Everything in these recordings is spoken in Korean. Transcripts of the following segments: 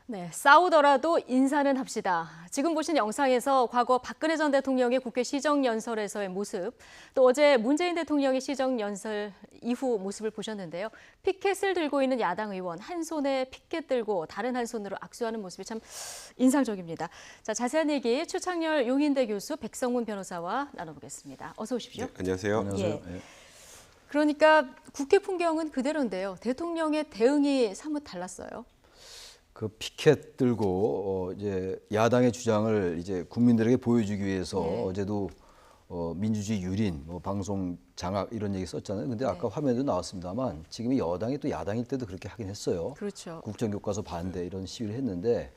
네, 싸우더라도 인사는 합시다. 지금 보신 영상에서 과거 박근혜 전 대통령의 국회 시정연설에서의 모습, 또 어제 문재인 대통령의 시정연설 이후 모습을 보셨는데요. 피켓을 들고 있는 야당 의원, 한 손에 피켓 들고 다른 한 손으로 악수하는 모습이 참 인상적입니다. 자, 자세한 얘기 추창렬 용인대 교수 백성문 변호사와 나눠보겠습니다. 어서 오십시오. 네, 안녕하세요. 예. 그러니까 국회 풍경은 그대로인데요. 대통령의 대응이 사뭇 달랐어요. 그 피켓 들고 이제 야당의 주장을 이제 국민들에게 보여주기 위해서 어제도 민주주의 유린, 방송 장악 이런 얘기 썼잖아요. 근데 아까 화면에도 나왔습니다만 지금 여당이 또 야당일 때도 그렇게 하긴 했어요. 그렇죠. 국정교과서 반대 이런 시위를 했는데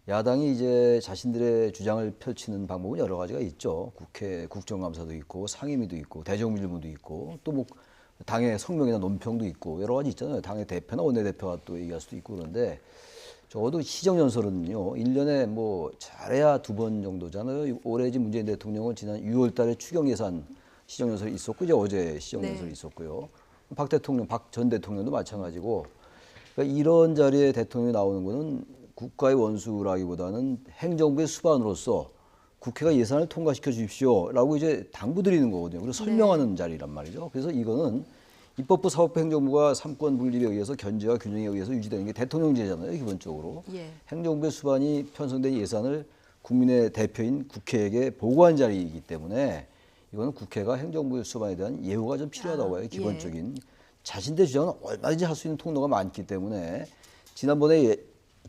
야당이 이제 자신들의 주장을 펼치는 방법은 여러 가지가 있죠. 국회 국정감사도 있고 상임위도 있고 대정밀문도 있고 또 뭐 당의 성명이나 논평도 있고 여러 가지 있잖아요. 당의 대표나 원내대표가 또 얘기할 수도 있고 그런데 적어도 시정연설은요, 1년에 뭐 잘해야 2번 정도잖아요. 올해 지금 문재인 대통령은 지난 6월 달에 추경예산 시정연설이 있었고, 이제 어제 시정연설이 있었고요. 박 전 대통령도 마찬가지고, 그러니까 이런 자리에 대통령이 나오는 거는 국가의 원수라기보다는 행정부의 수반으로서 국회가 예산을 통과시켜 주십시오라고 이제 당부드리는 거거든요. 그리고 설명하는 자리란 말이죠. 그래서 이거는 입법부, 사법부, 행정부가 삼권 분립에 의해서 견제와 균형에 의해서 유지되는 게 대통령제잖아요, 기본적으로. 행정부의 수반이 편성된 예산을 국민의 대표인 국회에게 보고한 자리이기 때문에 이거는 국회가 행정부의 수반에 대한 예우가 좀 필요하다고 해요, 기본적인. 자신들의 주장은 얼마든지 할 수 있는 통로가 많기 때문에 지난번에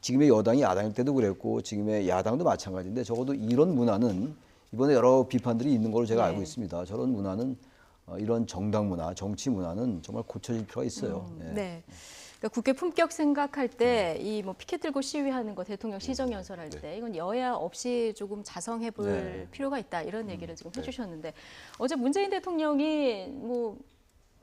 지금의 여당이 야당일 때도 그랬고 지금의 야당도 마찬가지인데 적어도 이런 문화는 이번에 여러 비판들이 있는 걸로 제가 알고 있습니다. 저런 문화는 이런 정당 문화, 정치 문화는 정말 고쳐질 필요가 있어요. 네. 그러니까 국회 품격 생각할 때 이 뭐 피켓 들고 시위하는 거 대통령 시정연설할 때 이건 여야 없이 조금 자성해 볼 필요가 있다 이런 얘기를 지금 해주셨는데 어제 문재인 대통령이 뭐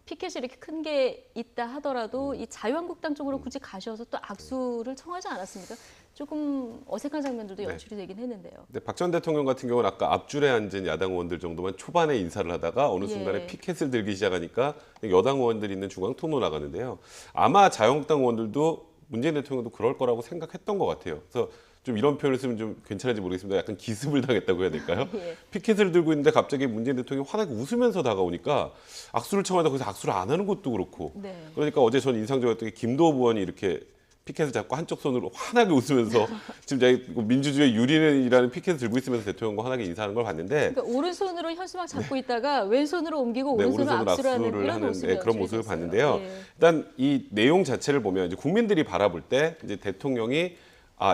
피켓이 이렇게 큰 게 있다 하더라도 이 자유한국당 쪽으로 굳이 가셔서 또 악수를 청하지 않았습니까? 조금 어색한 장면들도 연출이 되긴 했는데요. 근데 박 전 대통령 같은 경우는 아까 앞줄에 앉은 야당 의원들 정도만 초반에 인사를 하다가 어느 순간에 피켓을 들기 시작하니까 여당 의원들이 있는 중앙 통로 나가는데요. 아마 자유한국당 의원들도 문재인 대통령도 그럴 거라고 생각했던 것 같아요. 그래서 좀 이런 표현을 쓰면 좀 괜찮을지 모르겠습니다. 약간 기습을 당했다고 해야 될까요? 피켓을 들고 있는데 갑자기 문재인 대통령이 환하게 웃으면서 다가오니까 악수를 청하다 거기서 악수를 안 하는 것도 그렇고 그러니까 어제 저는 인상적이었던 게 김도우 의원이 이렇게 피켓을 잡고 한쪽 손으로 환하게 웃으면서 지금 자기 민주주의 유린이라는 피켓을 들고 있으면서 대통령과 환하게 인사하는 걸 봤는데 그러니까 오른손으로 현수막 잡고 있다가 왼손으로 옮기고 오른손으로 악수를 하는 이런 모습이 그런 모습을 됐어요. 봤는데요. 일단 이 내용 자체를 보면 이제 국민들이 바라볼 때 이제 대통령이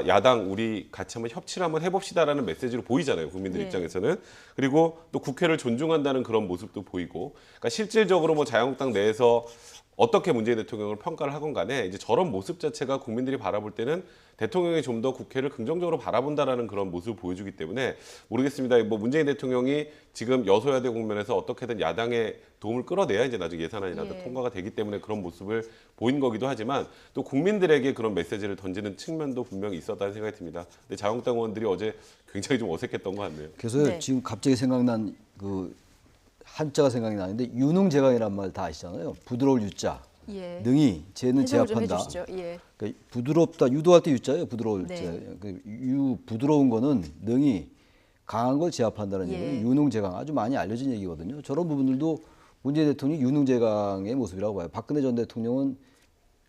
야당 우리 같이 한번 협치를 한번 해봅시다라는 메시지로 보이잖아요. 국민들 입장에서는. 그리고 또 국회를 존중한다는 그런 모습도 보이고. 그러니까 실질적으로 뭐 자유한국당 내에서 어떻게 문재인 대통령을 평가를 하건 간에 이제 저런 모습 자체가 국민들이 바라볼 때는 대통령이 좀 더 국회를 긍정적으로 바라본다라는 그런 모습을 보여주기 때문에 모르겠습니다. 뭐 문재인 대통령이 지금 여소야대 국면에서 어떻게든 야당의 도움을 끌어내야 이제 나중에 예산안이라도 통과가 되기 때문에 그런 모습을 보인 거기도 하지만 또 국민들에게 그런 메시지를 던지는 측면도 분명히 있었다는 생각이 듭니다. 근데 자유한국당 의원들이 어제 굉장히 좀 어색했던 것 같네요. 그래서 지금 갑자기 생각난 그 한자가 생각이 나는데 유능제강이란 말 다 아시잖아요. 부드러울 유자, 능이, 제는 해석을 좀 제압한다. 해주시죠. 그러니까 부드럽다, 유도할 때 유자예요. 부드러울 자. 부드러운 거는 능이, 강한 걸 제압한다는 얘기는 유능제강 아주 많이 알려진 얘기거든요. 저런 부분들도 문재인 대통령이 유능제강의 모습이라고 봐요. 박근혜 전 대통령은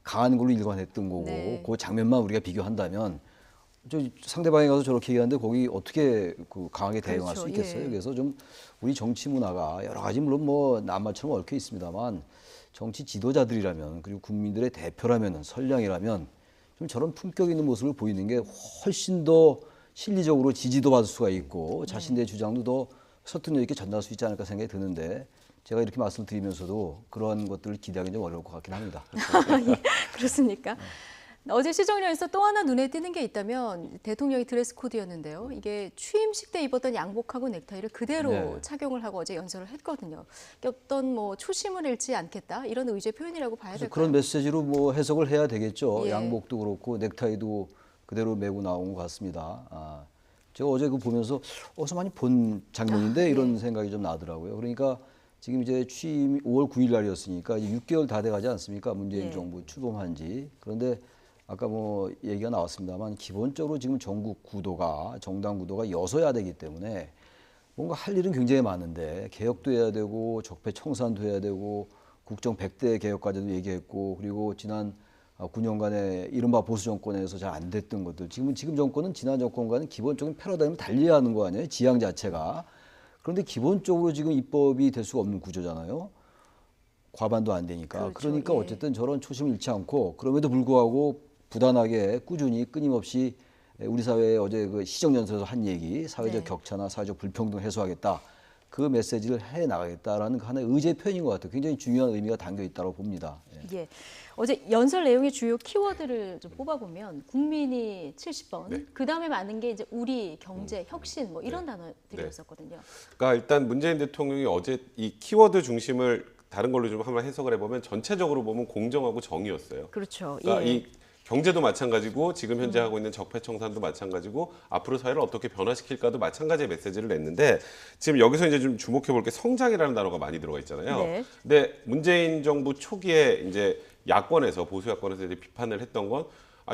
강한 걸로 일관했던 거고 그 장면만 우리가 비교한다면 저 상대방에 가서 저렇게 얘기하는데 거기 어떻게 그 강하게 대응할 수 있겠어요? 그래서 좀 우리 정치 문화가 여러 가지 물론 뭐 남말처럼 얽혀 있습니다만 정치 지도자들이라면 그리고 국민들의 대표라면 선량이라면 좀 저런 품격 있는 모습을 보이는 게 훨씬 더 실리적으로 지지도 받을 수가 있고 자신의 주장도 더 설득력 있게 전달할 수 있지 않을까 생각이 드는데 제가 이렇게 말씀을 드리면서도 그런 것들을 기대하기 좀 어려울 것 같긴 합니다. 그렇습니까? 어제 시정연에서 또 하나 눈에 띄는 게 있다면 대통령의 드레스 코드였는데요. 이게 취임식 때 입었던 양복하고 넥타이를 그대로 착용을 하고 어제 연설을 했거든요. 어떤 뭐 초심을 잃지 않겠다 이런 의지의 표현이라고 봐야 될까요? 그런 메시지로 뭐 해석을 해야 되겠죠. 양복도 그렇고 넥타이도 그대로 메고 나온 것 같습니다. 제가 어제 그 보면서 어디서 많이 본 장면인데 이런 생각이 좀 나더라고요. 그러니까 지금 이제 취임 5월 9일 날이었으니까 이제 6개월 다 돼가지 않습니까? 문재인 정부 출범한 지. 그런데 아까 뭐 얘기가 나왔습니다만 기본적으로 지금 전국 구도가 정당 구도가 여소야대이기 때문에 뭔가 할 일은 굉장히 많은데 개혁도 해야 되고 적폐 청산도 해야 되고 국정 100대 개혁까지도 얘기했고 그리고 지난 9년간의 이른바 보수 정권에서 잘 안 됐던 것들 지금 정권은 지난 정권과는 기본적인 패러다임을 달리해야 하는 거 아니에요? 지향 자체가. 그런데 기본적으로 지금 입법이 될 수가 없는 구조잖아요. 과반도 안 되니까. 그렇죠. 그러니까 예. 어쨌든 저런 초심을 잃지 않고 그럼에도 불구하고 부단하게 꾸준히 끊임없이 우리 사회에 어제 그 시정연설에서 한 얘기 사회적 네. 격차나 사회적 불평등 해소하겠다. 그 메시지를 해 나가겠다라는 하나의 의지의 표현인 것 같아요. 굉장히 중요한 의미가 담겨 있다고 봅니다. 예. 예. 어제 연설 내용의 주요 키워드를 좀 뽑아보면 국민이 70번, 네. 그 다음에 많은 게 이제 우리, 경제, 혁신 뭐 이런 단어들이었었거든요. 그러니까 일단 문재인 대통령이 어제 이 키워드 중심을 다른 걸로 좀 한번 해석을 해보면 전체적으로 보면 공정하고 정의였어요. 그렇죠. 그러니까 예. 이 경제도 마찬가지고 지금 현재 하고 있는 적폐청산도 마찬가지고 앞으로 사회를 어떻게 변화시킬까도 마찬가지의 메시지를 냈는데 지금 여기서 이제 좀 주목해 볼 게 성장이라는 단어가 많이 들어가 있잖아요. 네. 근데 문재인 정부 초기에 이제 야권에서 보수 야권에서 이제 비판을 했던 건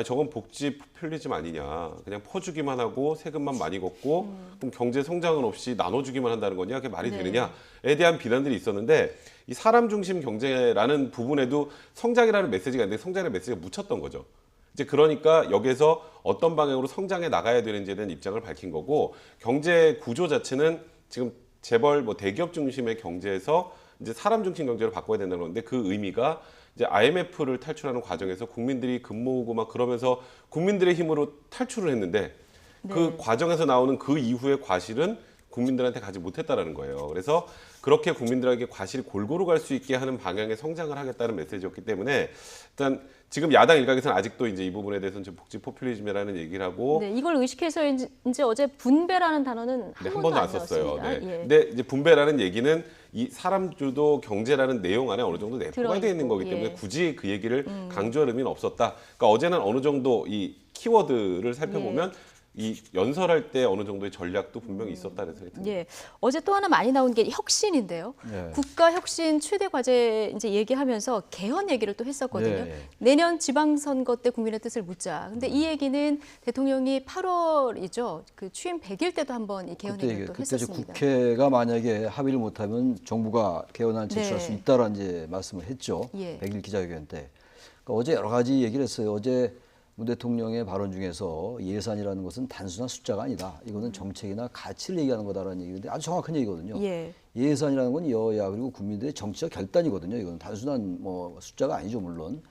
저건 복지 포퓰리즘 아니냐. 그냥 퍼주기만 하고 세금만 많이 걷고 그럼 경제 성장은 없이 나눠주기만 한다는 거냐. 그게 말이 네. 되느냐에 대한 비난들이 있었는데 이 사람 중심 경제라는 부분에도 성장이라는 메시지가 있는데 성장의 메시지가 묻혔던 거죠. 이제 그러니까 여기에서 어떤 방향으로 성장해 나가야 되는지에 대한 입장을 밝힌 거고 경제 구조 자체는 지금 재벌 뭐 대기업 중심의 경제에서 이제 사람 중심 경제로 바꿔야 된다는 건데 그 의미가 이제 IMF를 탈출하는 과정에서 국민들이 금 모으고 막 그러면서 국민들의 힘으로 탈출을 했는데 그 네. 과정에서 나오는 그 이후의 과실은 국민들한테 가지 못했다라는 거예요. 그래서 그렇게 국민들에게 과실이 골고루 갈 수 있게 하는 방향의 성장을 하겠다는 메시지였기 때문에 일단 지금 야당 일각에서는 아직도 이제 이 부분에 대해서는 좀 복지 포퓰리즘이라는 얘기를 하고 네, 이걸 의식해서 이제 어제 분배라는 단어는 네, 한 한 번도 번도 안 썼어요. 나왔습니다. 네. 예. 근데 이제 분배라는 얘기는 이 사람 주도 경제라는 내용 안에 어느 정도 내포가 되어 있는 들어있고, 거기 때문에 예. 굳이 그 얘기를 강조할 의미는 없었다. 그러니까 어제는 어느 정도 이 키워드를 살펴보면 예. 이 연설할 때 어느 정도의 전략도 분명히 있었다는 생각이 듭니다. 예. 어제 또 하나 많이 나온 게 혁신인데요. 네. 국가 혁신 최대 과제 이제 얘기하면서 개헌 얘기를 또 했었거든요. 네. 내년 지방선거 때 국민의 뜻을 묻자. 근데 이 얘기는 대통령이 8월이죠. 그 취임 100일 때도 한번 이 개헌 얘기를 또 그때 이제 했었습니다. 국회가 만약에 합의를 못하면 정부가 개헌안 제출할 네. 수 있다라는 이제 말씀을 했죠. 예. 100일 기자회견 때. 그러니까 어제 여러 가지 얘기를 했어요. 어제 문 대통령의 발언 중에서 예산이라는 것은 단순한 숫자가 아니다. 이거는 정책이나 가치를 얘기하는 거다라는 얘기인데 아주 정확한 얘기거든요. 예. 예산이라는 건 여야 그리고 국민들의 정치적 결단이거든요. 이건 단순한 뭐 숫자가 아니죠, 물론.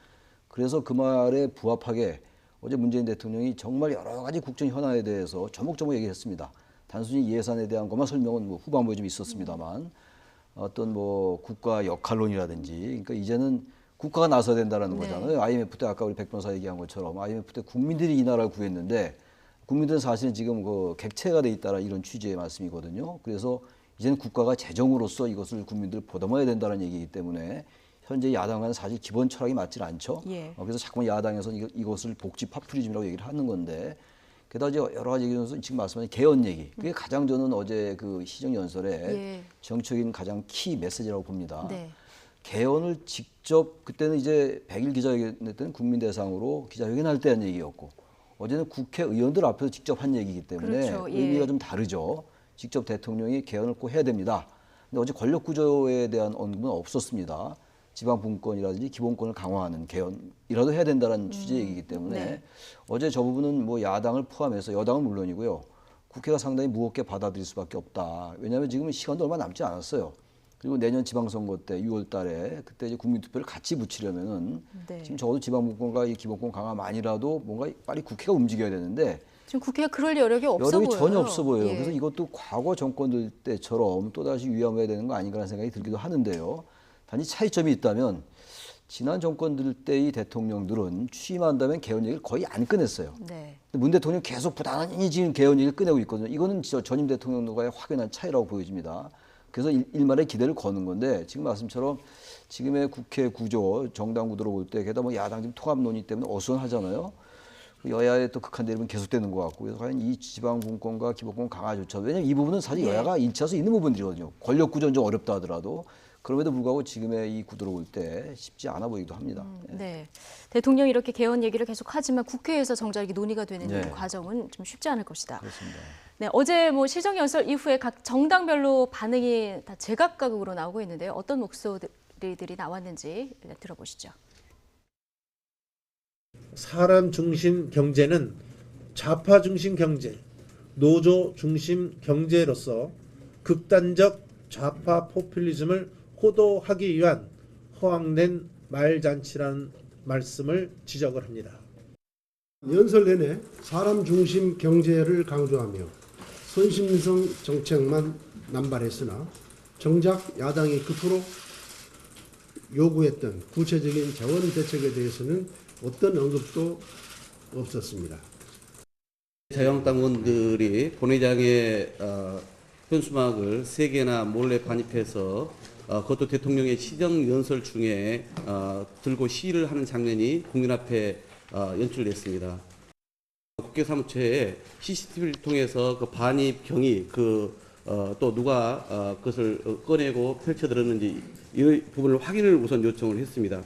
그래서 그 말에 부합하게 어제 문재인 대통령이 정말 여러 가지 국정 현안에 대해서 조목조목 얘기했습니다. 단순히 예산에 대한 것만 설명은 뭐 후반부에 좀 있었습니다만 어떤 뭐 국가 역할론이라든지 그러니까 이제는 국가가 나서야 된다는 네. 거잖아요. IMF 때 아까 우리 백 변호사 얘기한 것처럼 IMF 때 국민들이 이 나라를 구했는데 국민들은 사실은 지금 그 객체가 돼 있다는 이런 취지의 말씀이거든요. 그래서 이제는 국가가 재정으로서 이것을 국민들 보담아야 된다는 얘기이기 때문에 현재 야당과는 사실 기본 철학이 맞질 않죠. 예. 그래서 자꾸만 야당에서는 이것을 복지 파퓰리즘이라고 얘기를 하는 건데 게다가 이제 여러 가지 얘기하면서 지금 말씀하신 개헌 얘기 그게 가장 저는 어제 그 시정연설에 예. 정치적인 가장 키 메시지라고 봅니다. 네. 개헌을 직접 그때는 이제 100일 기자회견 때는 국민 대상으로 기자회견할 때 한 얘기였고 어제는 국회의원들 앞에서 직접 한 얘기이기 때문에 그렇죠. 예. 의미가 좀 다르죠. 직접 대통령이 개헌을 꼭 해야 됩니다. 근데 어제 권력 구조에 대한 언급은 없었습니다. 지방 분권이라든지 기본권을 강화하는 개헌이라도 해야 된다는 취지의 얘기이기 때문에 네. 어제 저 부분은 뭐 야당을 포함해서 여당은 물론이고요. 국회가 상당히 무겁게 받아들일 수밖에 없다. 왜냐하면 지금은 시간도 얼마 남지 않았어요. 그리고 내년 지방선거 때 6월 달에 그때 이제 국민투표를 같이 붙이려면은 네. 지금 적어도 지방분권과 이 기본권 강화만이라도 뭔가 빨리 국회가 움직여야 되는데 지금 국회가 그럴 여력이 없어 여력이 보여요. 전혀 없어 보여요. 예. 그래서 이것도 과거 정권들 때처럼 또다시 위험해야 되는 거 아닌가라는 생각이 들기도 하는데요. 단지 차이점이 있다면 지난 정권들 때의 대통령들은 취임한다면 개헌 얘기를 거의 안 꺼냈어요. 네. 근데 문 대통령 계속 부단히 지금 개헌 얘기를 꺼내고 있거든요. 이거는 전임 대통령과의 확연한 차이라고 보여집니다. 그래서 일말의 기대를 거는 건데 지금 말씀처럼 지금의 국회 구조, 정당 구도로 볼 때 게다가 뭐 야당 지금 통합 논의 때문에 어수선하잖아요. 여야의 또 극한 대립은 계속되는 것 같고 그래서 과연 이 지방 분권과 기본권 강화조차 왜냐하면 이 부분은 사실 예. 여야가 일치해서 있는 부분들이거든요. 권력 구조는 좀 어렵다 하더라도 그럼에도 불구하고 지금의 이 구도로 볼 때 쉽지 않아 보이기도 합니다. 네. 대통령이 이렇게 개헌 얘기를 계속 하지만 국회에서 정작 이게 논의가 되는 네. 과정은 좀 쉽지 않을 것이다. 그렇습니다. 네, 어제 뭐 시정연설 이후에 각 정당별로 반응이 다 제각각으로 나오고 있는데요. 어떤 목소리들이 나왔는지 일단 들어보시죠. 사람 중심 경제는 좌파 중심 경제, 노조 중심 경제로서 극단적 좌파 포퓰리즘을 호도하기 위한 허황된 말잔치라는 말씀을 지적을 합니다. 연설 내내 사람 중심 경제를 강조하며 선심성 정책만 남발했으나 정작 야당이 그토록 요구했던 구체적인 자원 대책에 대해서는 어떤 언급도 없었습니다. 자유한국당원들이 본회의장에 현수막을 3개나 몰래 반입해서 그것도 대통령의 시정연설 중에 들고 시위를 하는 장면이 국민 앞에 연출됐습니다. 국회 사무처에 CCTV를 통해서 그 반입 경위, 또 누가 그것을 꺼내고 펼쳐들었는지 이 부분을 확인을 우선 요청을 했습니다.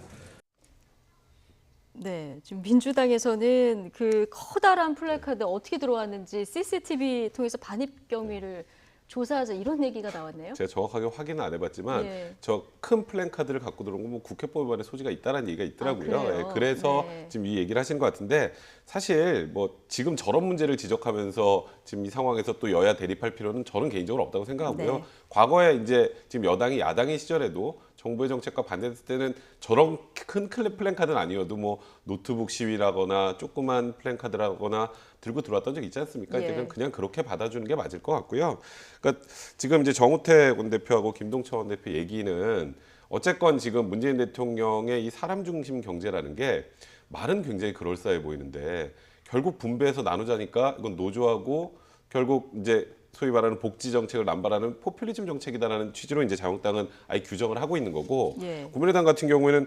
네, 지금 민주당에서는 그 커다란 플래카드 어떻게 들어왔는지 CCTV 통해서 반입 경위를 조사하자 이런 얘기가 나왔네요. 제가 정확하게 확인은 안 해봤지만 네. 저 큰 플랜카드를 갖고 들어온 거 뭐 국회법 위반의 소지가 있다는 얘기가 있더라고요. 아, 그래요? 예, 그래서 네. 지금 이 얘기를 하신 것 같은데 사실 뭐 지금 저런 문제를 지적하면서 지금 이 상황에서 또 여야 대립할 필요는 저는 개인적으로 없다고 생각하고요. 네. 과거에 이제 지금 여당이 야당의 시절에도 정부의 정책과 반대했을 때는 저런 큰 플랜카드는 아니어도 뭐 노트북 시위라거나 조그만 플랜카드라거나 들고 들어왔던 적 있지 않습니까? 예. 이제 그냥 그렇게 받아주는 게 맞을 것 같고요. 그러니까 지금 이제 정우택 원대표하고 김동철 원대표 얘기는 어쨌건 지금 문재인 대통령의 이 사람 중심 경제라는 게 말은 굉장히 그럴싸해 보이는데 결국 분배해서 나누자니까 이건 노조하고 결국 이제 소위 말하는 복지 정책을 남발하는 포퓰리즘 정책이다라는 취지로 이제 자유한국당은 아예 규정을 하고 있는 거고 예. 국민의당 같은 경우에는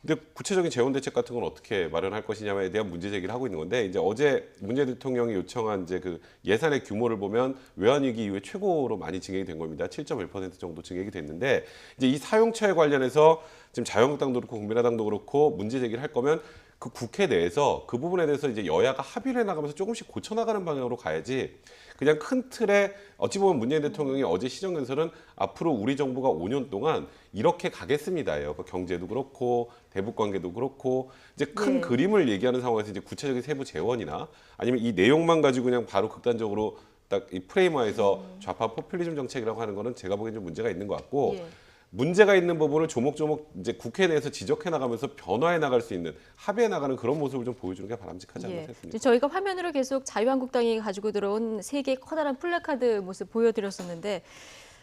근데 구체적인 재원 대책 같은 건 어떻게 마련할 것이냐에 대한 문제 제기를 하고 있는 건데 이제 어제 문재인 대통령이 요청한 이제 그 예산의 규모를 보면 외환위기 이후에 최고로 많이 증액이 된 겁니다. 7.1% 정도 증액이 됐는데 이제 이 사용처에 관련해서 지금 자유한국당도 그렇고 국민의당도 그렇고 문제 제기를 할 거면 그 국회 내에서 그 부분에 대해서 이제 여야가 합의를 해나가면서 조금씩 고쳐나가는 방향으로 가야지 그냥 큰 틀에 어찌 보면 문재인 대통령이 어제 시정연설은 앞으로 우리 정부가 5년 동안 이렇게 가겠습니다예요. 그 경제도 그렇고 대북 관계도 그렇고 이제 큰 네. 그림을 얘기하는 상황에서 이제 구체적인 세부 재원이나 아니면 이 내용만 가지고 그냥 바로 극단적으로 딱 이 프레임화해서 좌파 포퓰리즘 정책이라고 하는 거는 제가 보기엔 좀 문제가 있는 것 같고 예. 문제가 있는 부분을 조목조목 이제 국회 내에서 지적해 나가면서 변화해 나갈 수 있는 합의해 나가는 그런 모습을 좀 보여주는 게 바람직하지 않나 예. 싶습니다. 저희가 화면으로 계속 자유한국당이 가지고 들어온 3개의 커다란 플래카드 모습 보여드렸었는데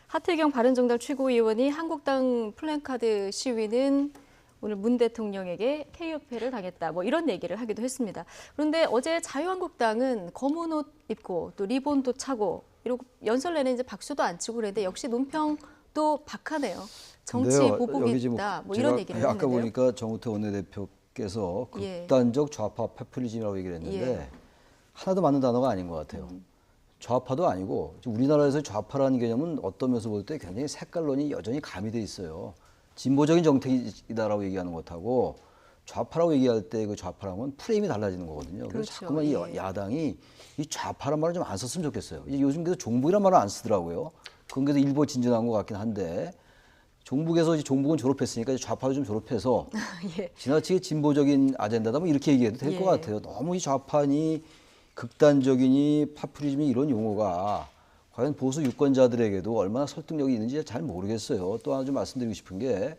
하태경 바른정당 최고위원이 한국당 플래카드 시위는 오늘 문 대통령에게 K협회를 당했다. 뭐 이런 얘기를 하기도 했습니다. 그런데 어제 자유한국당은 검은 옷 입고 또 리본도 차고 이러고 연설 내내 이제 박수도 안 치고 그랬는데 역시 논평도 박하네요. 정치 근데요, 보복이 여기 지금 있다. 뭐 제가 이런 얘기를 아까 했는데요. 보니까 정우택 원내대표께서 예. 극단적 좌파 포퓰리즘이라고 얘기를 했는데 예. 하나도 맞는 단어가 아닌 것 같아요. 좌파도 아니고 지금 우리나라에서 좌파라는 개념은 어떤 면에서 볼 때 굉장히 색깔론이 여전히 가미돼 있어요. 진보적인 정책이다라고 얘기하는 것하고 좌파라고 얘기할 때 그 좌파라는 건 프레임이 달라지는 거거든요. 그래서 그렇죠. 자꾸만 이 예. 야당이 이 좌파란 말을 좀 안 썼으면 좋겠어요. 이제 요즘 그래서 종북이란 말을 안 쓰더라고요. 그건 그래서 일부 진전한 것 같긴 한데 종북에서 이제 종북은 졸업했으니까 이제 좌파도 좀 졸업해서 예. 지나치게 진보적인 아젠다다 뭐 이렇게 얘기해도 될 것 예. 같아요. 너무 이 좌파니 극단적이니 파퓰리즘이 이런 용어가 과연 보수 유권자들에게도 얼마나 설득력이 있는지 잘 모르겠어요. 또 하나 좀 말씀드리고 싶은 게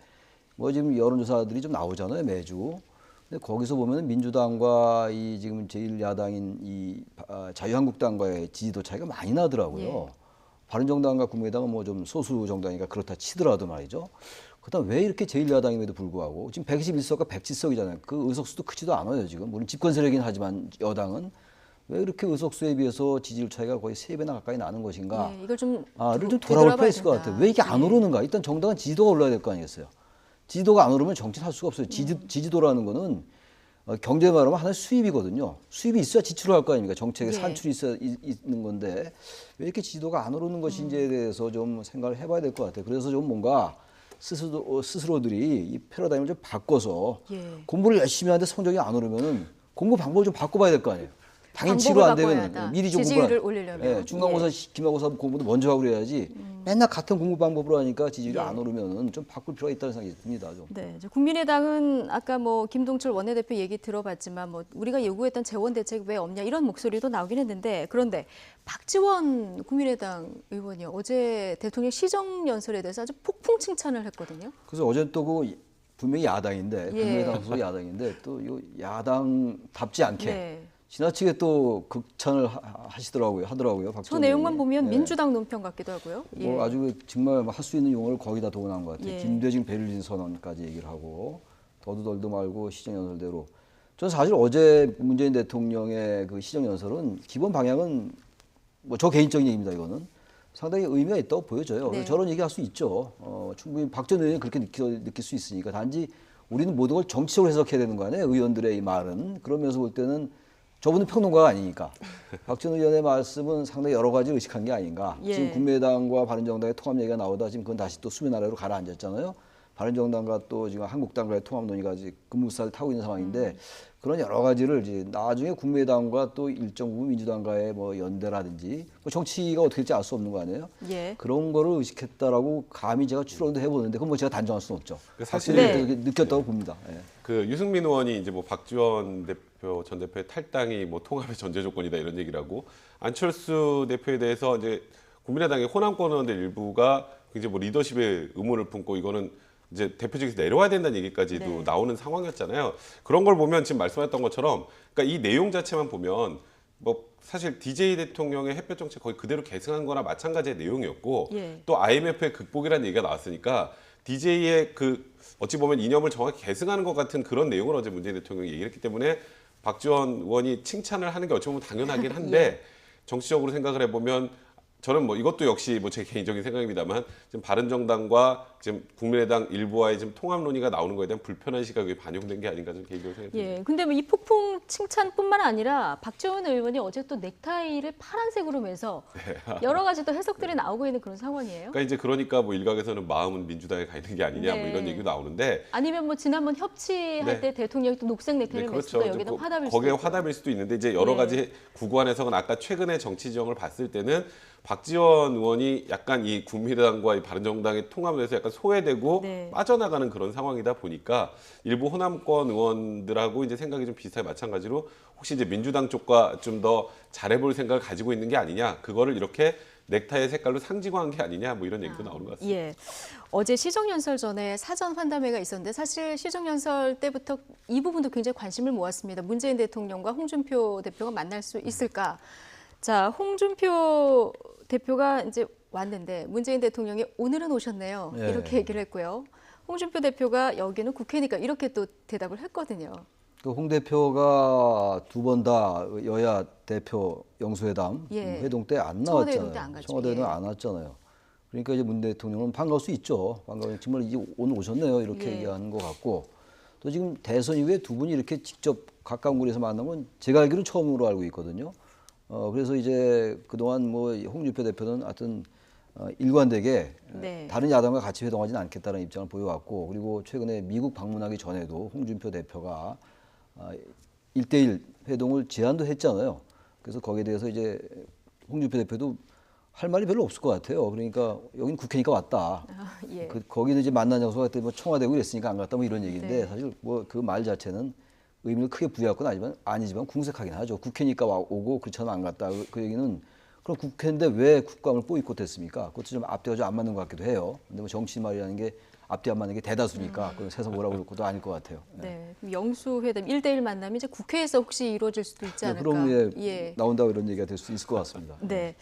뭐 지금 여론조사들이 좀 나오잖아요, 매주. 근데 거기서 보면 민주당과 이 지금 제1야당인 이 자유한국당과의 지지도 차이가 많이 나더라고요. 예. 바른정당과 국민의당은 뭐 좀 소수 정당이니까 그렇다 치더라도 말이죠. 그다음 왜 이렇게 제1야당임에도 불구하고 지금 121석과 107석이잖아요. 그 의석수도 크지도 않아요, 지금. 물론 집권 세력이긴 하지만 여당은 왜 이렇게 의석수에 비해서 지지율 차이가 거의 3배나 가까이 나는 것인가? 예, 이걸 좀 를 좀 되돌아봐야 돌아볼 필요가 있을 것 된다. 같아요. 왜 이게 안 예. 오르는가? 일단 정당은 지지도가 올라야 될 거 아니겠어요. 지지도가 안 오르면 정치를 할 수가 없어요. 지지도라는 거는 경제 말하면 하나의 수입이거든요. 수입이 있어야 지출을 할 거 아닙니까? 정책에 예. 산출이 있어야 있는 건데 왜 이렇게 지지도가 안 오르는 것인지에 대해서 좀 생각을 해봐야 될 것 같아요. 그래서 좀 뭔가 스스로들이 이 패러다임을 좀 바꿔서 예. 공부를 열심히 하는데 성적이 안 오르면은 공부 방법을 좀 바꿔봐야 될 거 아니에요. 당연히 방법을 치료 안 바꿔야 되면 하다. 미리 좀 지지율을 공부를 올리려면. 예, 중간고사, 기말고사 공부도 먼저 하고 그래야지 맨날 같은 공부 방법으로 하니까 지지율이 예. 안 오르면은 좀 바꿀 필요가 있다는 생각이 듭니다. 좀. 네, 이제 국민의당은 아까 뭐 김동철 원내대표 얘기 들어봤지만 뭐 우리가 요구했던 재원 대책 왜 없냐 이런 목소리도 나오긴 했는데 그런데 박지원 국민의당 의원이 어제 대통령 시정연설에 대해서 아주 폭풍 칭찬을 했거든요. 그래서 어제 또 그 분명히 야당인데 예. 국민의당 소 야당인데 또 요 야당답지 않게 네. 지나치게 또 극찬을 하더라고요. 저 박지원 내용만 의원이. 보면 예. 민주당 논평 같기도 하고요. 예. 뭐 아주 정말 할 수 있는 용어를 거의 다 동원한 것 같아요. 예. 김대중 베를린 선언까지 얘기를 하고 더도 덜도 말고 시정연설대로. 저는 사실 어제 문재인 대통령의 그 시정연설은 기본 방향은 뭐 저 개인적인 얘기입니다. 이거는 상당히 의미가 있다고 보여져요. 네. 저런 얘기할 수 있죠. 충분히 박전 의원이 그렇게 느낄 수 있으니까 단지 우리는 모든 걸 정치적으로 해석해야 되는 거 아니에요. 의원들의 이 말은 그러면서 볼 때는 저분은 평론가가 아니니까 박전 의원의 말씀은 상당히 여러 가지 의식한 게 아닌가. 예. 지금 국민의당과 바른정당의 통합 얘기가 나오다 지금 그건 다시 또 수면 아래로 가라앉았잖아요. 바른정당과 또 지금 한국당과의 통합 논의가 이제 급무살을 타고 있는 상황인데 그런 여러 가지를 이제 나중에 국민의당과 또 일정 부분 민주당과의 뭐 연대라든지 뭐 정치가 어떻게 될지 알 수 없는 거 아니에요? 예. 그런 거를 의식했다라고 감히 제가 추론도 해보는데 그건 뭐 제가 단정할 수는 없죠. 사실 네. 확실히 느꼈다고 봅니다. 예. 그 유승민 의원이 이제 뭐 박지원 대표 전 대표의 탈당이 뭐 통합의 전제 조건이다 이런 얘기를 하고 안철수 대표에 대해서 이제 국민의당의 호남권 의원들 일부가 굉장히 뭐 리더십의 의무를 품고 이거는 이제 대표직에서 내려와야 된다는 얘기까지도 네. 나오는 상황이었잖아요. 그런 걸 보면 지금 말씀하셨던 것처럼 그러니까 이 내용 자체만 보면 뭐 사실 DJ 대통령의 햇볕 정책 거의 그대로 계승한 거나 마찬가지의 내용이었고 예. 또 IMF의 극복이라는 얘기가 나왔으니까 DJ의 그 어찌 보면 이념을 정확히 계승하는 것 같은 그런 내용을 어제 문재인 대통령이 얘기를 했기 때문에 박지원 의원이 칭찬을 하는 게 어찌 보면 당연하긴 한데 정치적으로 생각을 해보면 저는 뭐 이것도 역시 뭐 제 개인적인 생각입니다만 지금 바른정당과 지금 국민의당 일부와의 지금 통합 논의가 나오는 거에 대한 불편한 시각이 반영된 게 아닌가 좀 개인적으로 생각합니다. 예. 근데 뭐 이 폭풍 칭찬뿐만 아니라 박지원 의원이 어제 또 넥타이를 파란색으로 매서 여러 가지 또 해석들이 나오고 있는 그런 상황이에요. 그러니까 뭐 일각에서는 마음은 민주당에 가 있는 게 아니냐 뭐 네. 이런 얘기도 나오는데 아니면 뭐 지난번 협치할 네. 때 대통령이 또 녹색 넥타이를 맸을 때 여기다 화답일 수도 거기에 있고. 화답일 수도 있는데 이제 여러 네. 가지 구구한 해석은 아까 최근의 정치 지형을 봤을 때는 박지원 의원이 약간 이 국민의당과 이 바른정당의 통합에서 약간 소외되고 네. 빠져나가는 그런 상황이다 보니까 일부 호남권 의원들하고 이제 생각이 좀 비슷하게 마찬가지로 혹시 이제 민주당 쪽과 좀 더 잘해볼 생각을 가지고 있는 게 아니냐 그거를 이렇게 넥타이의 색깔로 상징화한 게 아니냐 뭐 이런 얘기도 나오는 것 같습니다. 예. 어제 시정연설 전에 사전 환담회가 있었는데 사실 시정연설 때부터 이 부분도 굉장히 관심을 모았습니다. 문재인 대통령과 홍준표 대표가 만날 수 있을까? 자, 홍준표 대표가 이제 왔는데 문재인 대통령이 오늘은 오셨네요. 예. 이렇게 얘기를 했고요. 홍준표 대표가 여기는 국회니까 이렇게 또 대답을 했거든요. 그 홍 대표가 두 번 다 여야 대표 영수회담 예. 회동 때 안 청와대 나왔잖아요. 회동 때안 가죠. 청와대는 예. 안 왔잖아요. 그러니까 이제 문 대통령은 반가울 수 있죠. 반가워 정말 이제 오늘 오셨네요. 이렇게 예. 얘기하는 것 같고 또 지금 대선 이후에 두 분이 이렇게 직접 가까운 거리에서 만난 건 제가 알기로는 처음으로 알고 있거든요. 그래서 이제 그동안 뭐 홍준표 대표는 하여튼 일관되게 네. 다른 야당과 같이 회동하지는 않겠다는 입장을 보여왔고 그리고 최근에 미국 방문하기 전에도 홍준표 대표가 1대1 회동을 제안도 했잖아요. 그래서 거기에 대해서 이제 홍준표 대표도 할 말이 별로 없을 것 같아요. 그러니까 여긴 국회니까 왔다. 아, 예. 거기는 이제 만난 장소가 그때 뭐 청와대고 이랬으니까 안 갔다 뭐 이런 얘기인데 네. 사실 뭐 그 말 자체는 의미를 크게 부여할 건 아니지만 궁색하긴 하죠. 국회니까 오고 그렇지 않으면 안 갔다. 그 얘기는 그럼 국회인데 왜 국감을 보이콧했습니까? 그것도 좀 앞뒤가 좀 안 맞는 것 같기도 해요. 근데 뭐 정치 말이라는 게 앞뒤 안 맞는 게 대다수니까 그건 세상 뭐라고 그럴 것도 아닐 것 같아요. 네. 영수회담 1대1 만남이 이제 국회에서 혹시 이루어질 수도 있지 않을까. 그럼 예. 나온다고 이런 얘기가 될 수 있을 것 같습니다. 네.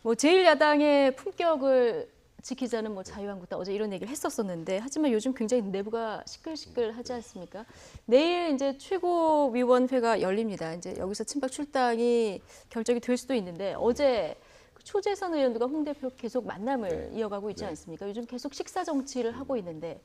뭐 제1야당의 품격을 지키자는 뭐 자유한국당 어제 이런 얘기를 했었었는데 하지만 요즘 굉장히 내부가 시끌시끌하지 않습니까? 내일 이제 최고위원회가 열립니다. 이제 여기서 친박 출당이 결정이 될 수도 있는데 어제 그 초재선 의원들과 홍 대표 계속 만남을 이어가고 있지 않습니까? 요즘 계속 식사 정치를 하고 있는데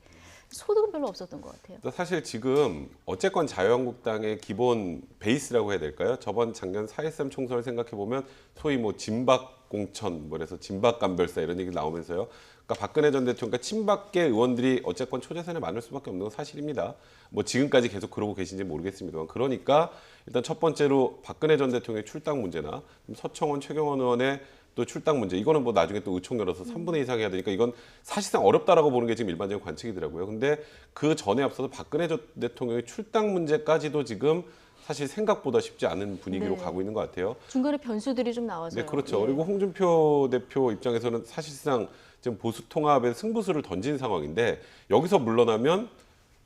소득은 별로 없었던 것 같아요. 사실 지금 어쨌건 자유한국당의 기본 베이스라고 해야 될까요? 저번 작년 4.13 총선을 생각해 보면 소위 뭐 진박 공천, 뭐 그래서 진박 간별사 이런 얘기 나오면서요. 그러니까 박근혜 전 대통령, 그러니까 친박계 의원들이 어쨌건 초재선에 많을 수밖에 없는 건 사실입니다. 뭐 지금까지 계속 그러고 계신지 모르겠습니다만, 그러니까 일단 첫 번째로 박근혜 전 대통령의 출당 문제나 서청원, 최경원 의원의 또 출당 문제, 이거는 뭐 나중에 또 의총 열어서 3분의 2 이상 해야 되니까 이건 사실상 어렵다라고 보는 게 지금 일반적인 관측이더라고요. 근데 그 전에 앞서서 박근혜 전 대통령의 출당 문제까지도 지금 사실 생각보다 쉽지 않은 분위기로 네. 가고 있는 것 같아요. 중간에 변수들이 좀 나와서요. 네, 그렇죠. 예. 그리고 홍준표 대표 입장에서는 사실상 지금 보수 통합에 승부수를 던진 상황인데, 여기서 물러나면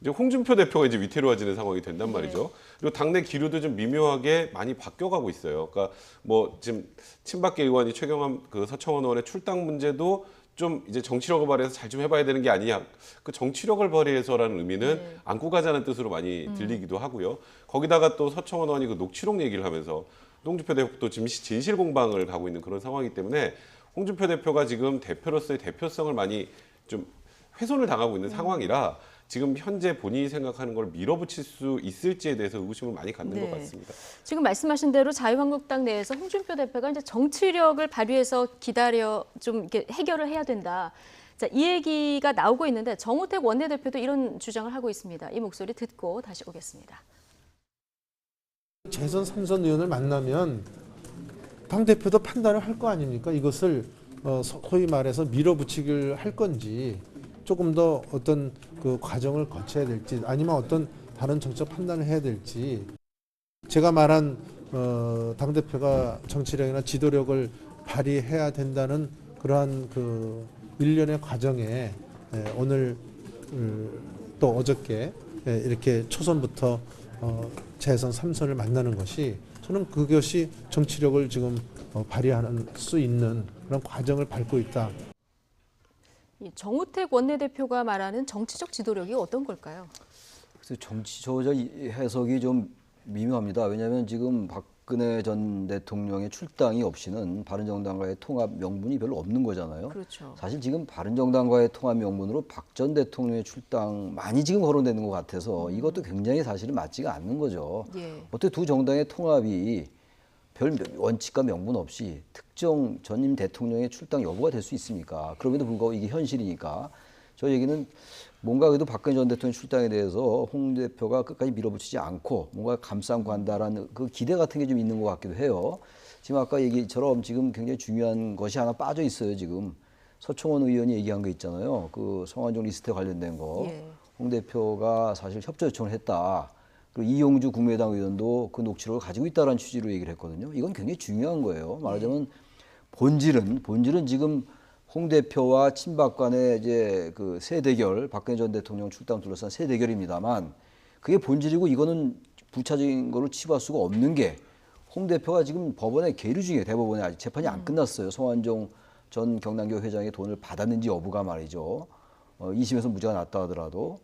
이제 홍준표 대표가 이제 위태로워지는 상황이 된단 말이죠. 그리고 당내 기류도 좀 미묘하게 많이 바뀌어가고 있어요. 그러니까 뭐 지금 친박계 의원이 최경환 그 서청원 의원의 출당 문제도 좀 이제 정치력을 발휘해서 잘 좀 해봐야 되는 게 아니냐. 그 정치력을 발휘해서라는 의미는 안고 가자는 뜻으로 많이 들리기도 하고요. 거기다가 또 서청원 의원이 그 녹취록 얘기를 하면서 홍준표 대표도 지금 진실 공방을 가고 있는 그런 상황이기 때문에 홍준표 대표가 지금 대표로서의 대표성을 많이 좀 훼손을 당하고 있는 상황이라 지금 현재 본인이 생각하는 걸 밀어붙일 수 있을지에 대해서 의구심을 많이 갖는 네. 것 같습니다. 지금 말씀하신 대로 자유한국당 내에서 홍준표 대표가 이제 정치력을 발휘해서 기다려 좀 이렇게 해결을 해야 된다. 자, 이 얘기가 나오고 있는데 정우택 원내대표도 이런 주장을 하고 있습니다. 이 목소리 듣고 다시 오겠습니다. 재선 3선 의원을 만나면 당대표도 판단을 할 거 아닙니까? 이것을 소위 말해서 밀어붙이기를 할 건지, 조금 더 어떤 그 과정을 거쳐야 될지, 아니면 어떤 다른 정책 판단을 해야 될지. 제가 말한 당대표가 정치력이나 지도력을 발휘해야 된다는 그러한 그 일련의 과정에 오늘 또 어저께 이렇게 초선부터 재선 3선을 만나는 것이, 저는 그것이 정치력을 지금 발휘할 수 있는 그런 과정을 밟고 있다. 이 정우택 원내대표가 말하는 정치적 지도력이 어떤 걸까요? 그래서 정치적 해석이 좀 미묘합니다. 왜냐하면 지금 박근혜 전 대통령의 출당이 없이는 바른정당과의 통합 명분이 별로 없는 거잖아요. 그렇죠. 사실 지금 바른정당과의 통합 명분으로 박 전 대통령의 출당 많이 지금 거론되는 것 같아서 이것도 굉장히 사실은 맞지가 않는 거죠. 예. 어떻게 두 정당의 통합이 별 원칙과 명분 없이 특정 전임 대통령의 출당 여부가 될 수 있습니까? 그럼에도 불구하고 이게 현실이니까 저 얘기는 뭔가 그래도 박근혜 전 대통령 출당에 대해서 홍 대표가 끝까지 밀어붙이지 않고 뭔가 감싸고 간다라는 그 기대 같은 게 좀 있는 것 같기도 해요. 지금 아까 얘기처럼 지금 굉장히 중요한 것이 하나 빠져 있어요. 지금 서청원 의원이 얘기한 거 있잖아요. 그 성완종 리스트에 관련된 거. 예. 홍 대표가 사실 협조 요청을 했다. 그리고 이용주 국민의당 의원도 그 녹취록을 가지고 있다라는 취지로 얘기를 했거든요. 이건 굉장히 중요한 거예요. 말하자면 본질은 지금 홍 대표와 친박 간의 이제 그 세대결, 박근혜 전 대통령 출당 둘러싼 세대결입니다만, 그게 본질이고 이거는 부차적인 거로 치부할 수가 없는 게, 홍 대표가 지금 법원에 계류 중에, 대법원에 아직 재판이 안 끝났어요. 성완종 전 경남교 회장의 돈을 받았는지 여부가 말이죠. 2심에서 무죄가 났다 하더라도.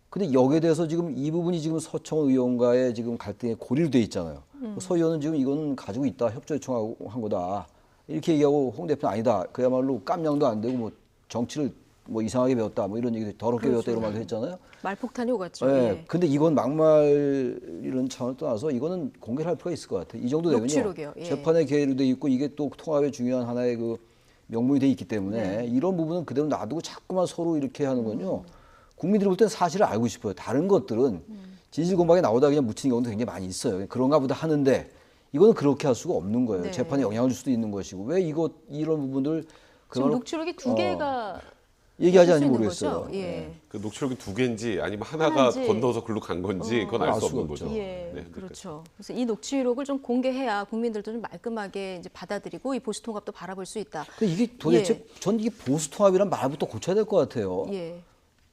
근데 여기에 대해서 지금 이 부분이 지금 서청원 의원과의 지금 갈등에 고리로 돼 있잖아요. 서 의원은 지금 이거는 가지고 있다, 협조 요청하고 한 거다, 이렇게 얘기하고 홍 대표는 아니다, 그야말로 깜냥도 안 되고 뭐 정치를 뭐 이상하게 배웠다, 뭐 이런 얘기도 더럽게 배웠다 이런 말도 했잖아요. 말폭탄이 오갔죠. 네. 예. 근데 이건 막말 이런 차원을 떠나서 이거는 공개를 할 필요가 있을 것 같아요. 이 정도 되면요. 녹취록이요. 예. 재판에 계류돼 있고 이게 또 통합의 중요한 하나의 그 명분이 돼 있기 때문에 네. 이런 부분은 그대로 놔두고 자꾸만 서로 이렇게 하는 건요. 국민들이 볼 땐 사실을 알고 싶어요. 다른 것들은 진실 공방에 나오다 그냥 묻히는 경우도 굉장히 많이 있어요. 그런가 보다 하는데 이거는 그렇게 할 수가 없는 거예요. 네. 재판에 영향을 줄 수도 있는 것이고, 왜 이런 부분들 지금 그야말로 녹취록이 두 개가 얘기하지 있을 수 않는지 있는 모르겠어요. 거죠? 예. 그 녹취록이 두 개인지 아니면 하나가 하나인지. 건너서 글로 간 건지 그건 알 알 수 수가 없는 없죠. 거죠. 예, 네, 그러니까. 그렇죠. 그래서 이 녹취록을 좀 공개해야 국민들도 좀 말끔하게 이제 받아들이고 이 보수 통합도 바라볼 수 있다. 그러니까 이게 도대체 전 이게 보수 통합이란 말부터 고쳐야 될 것 같아요. 예.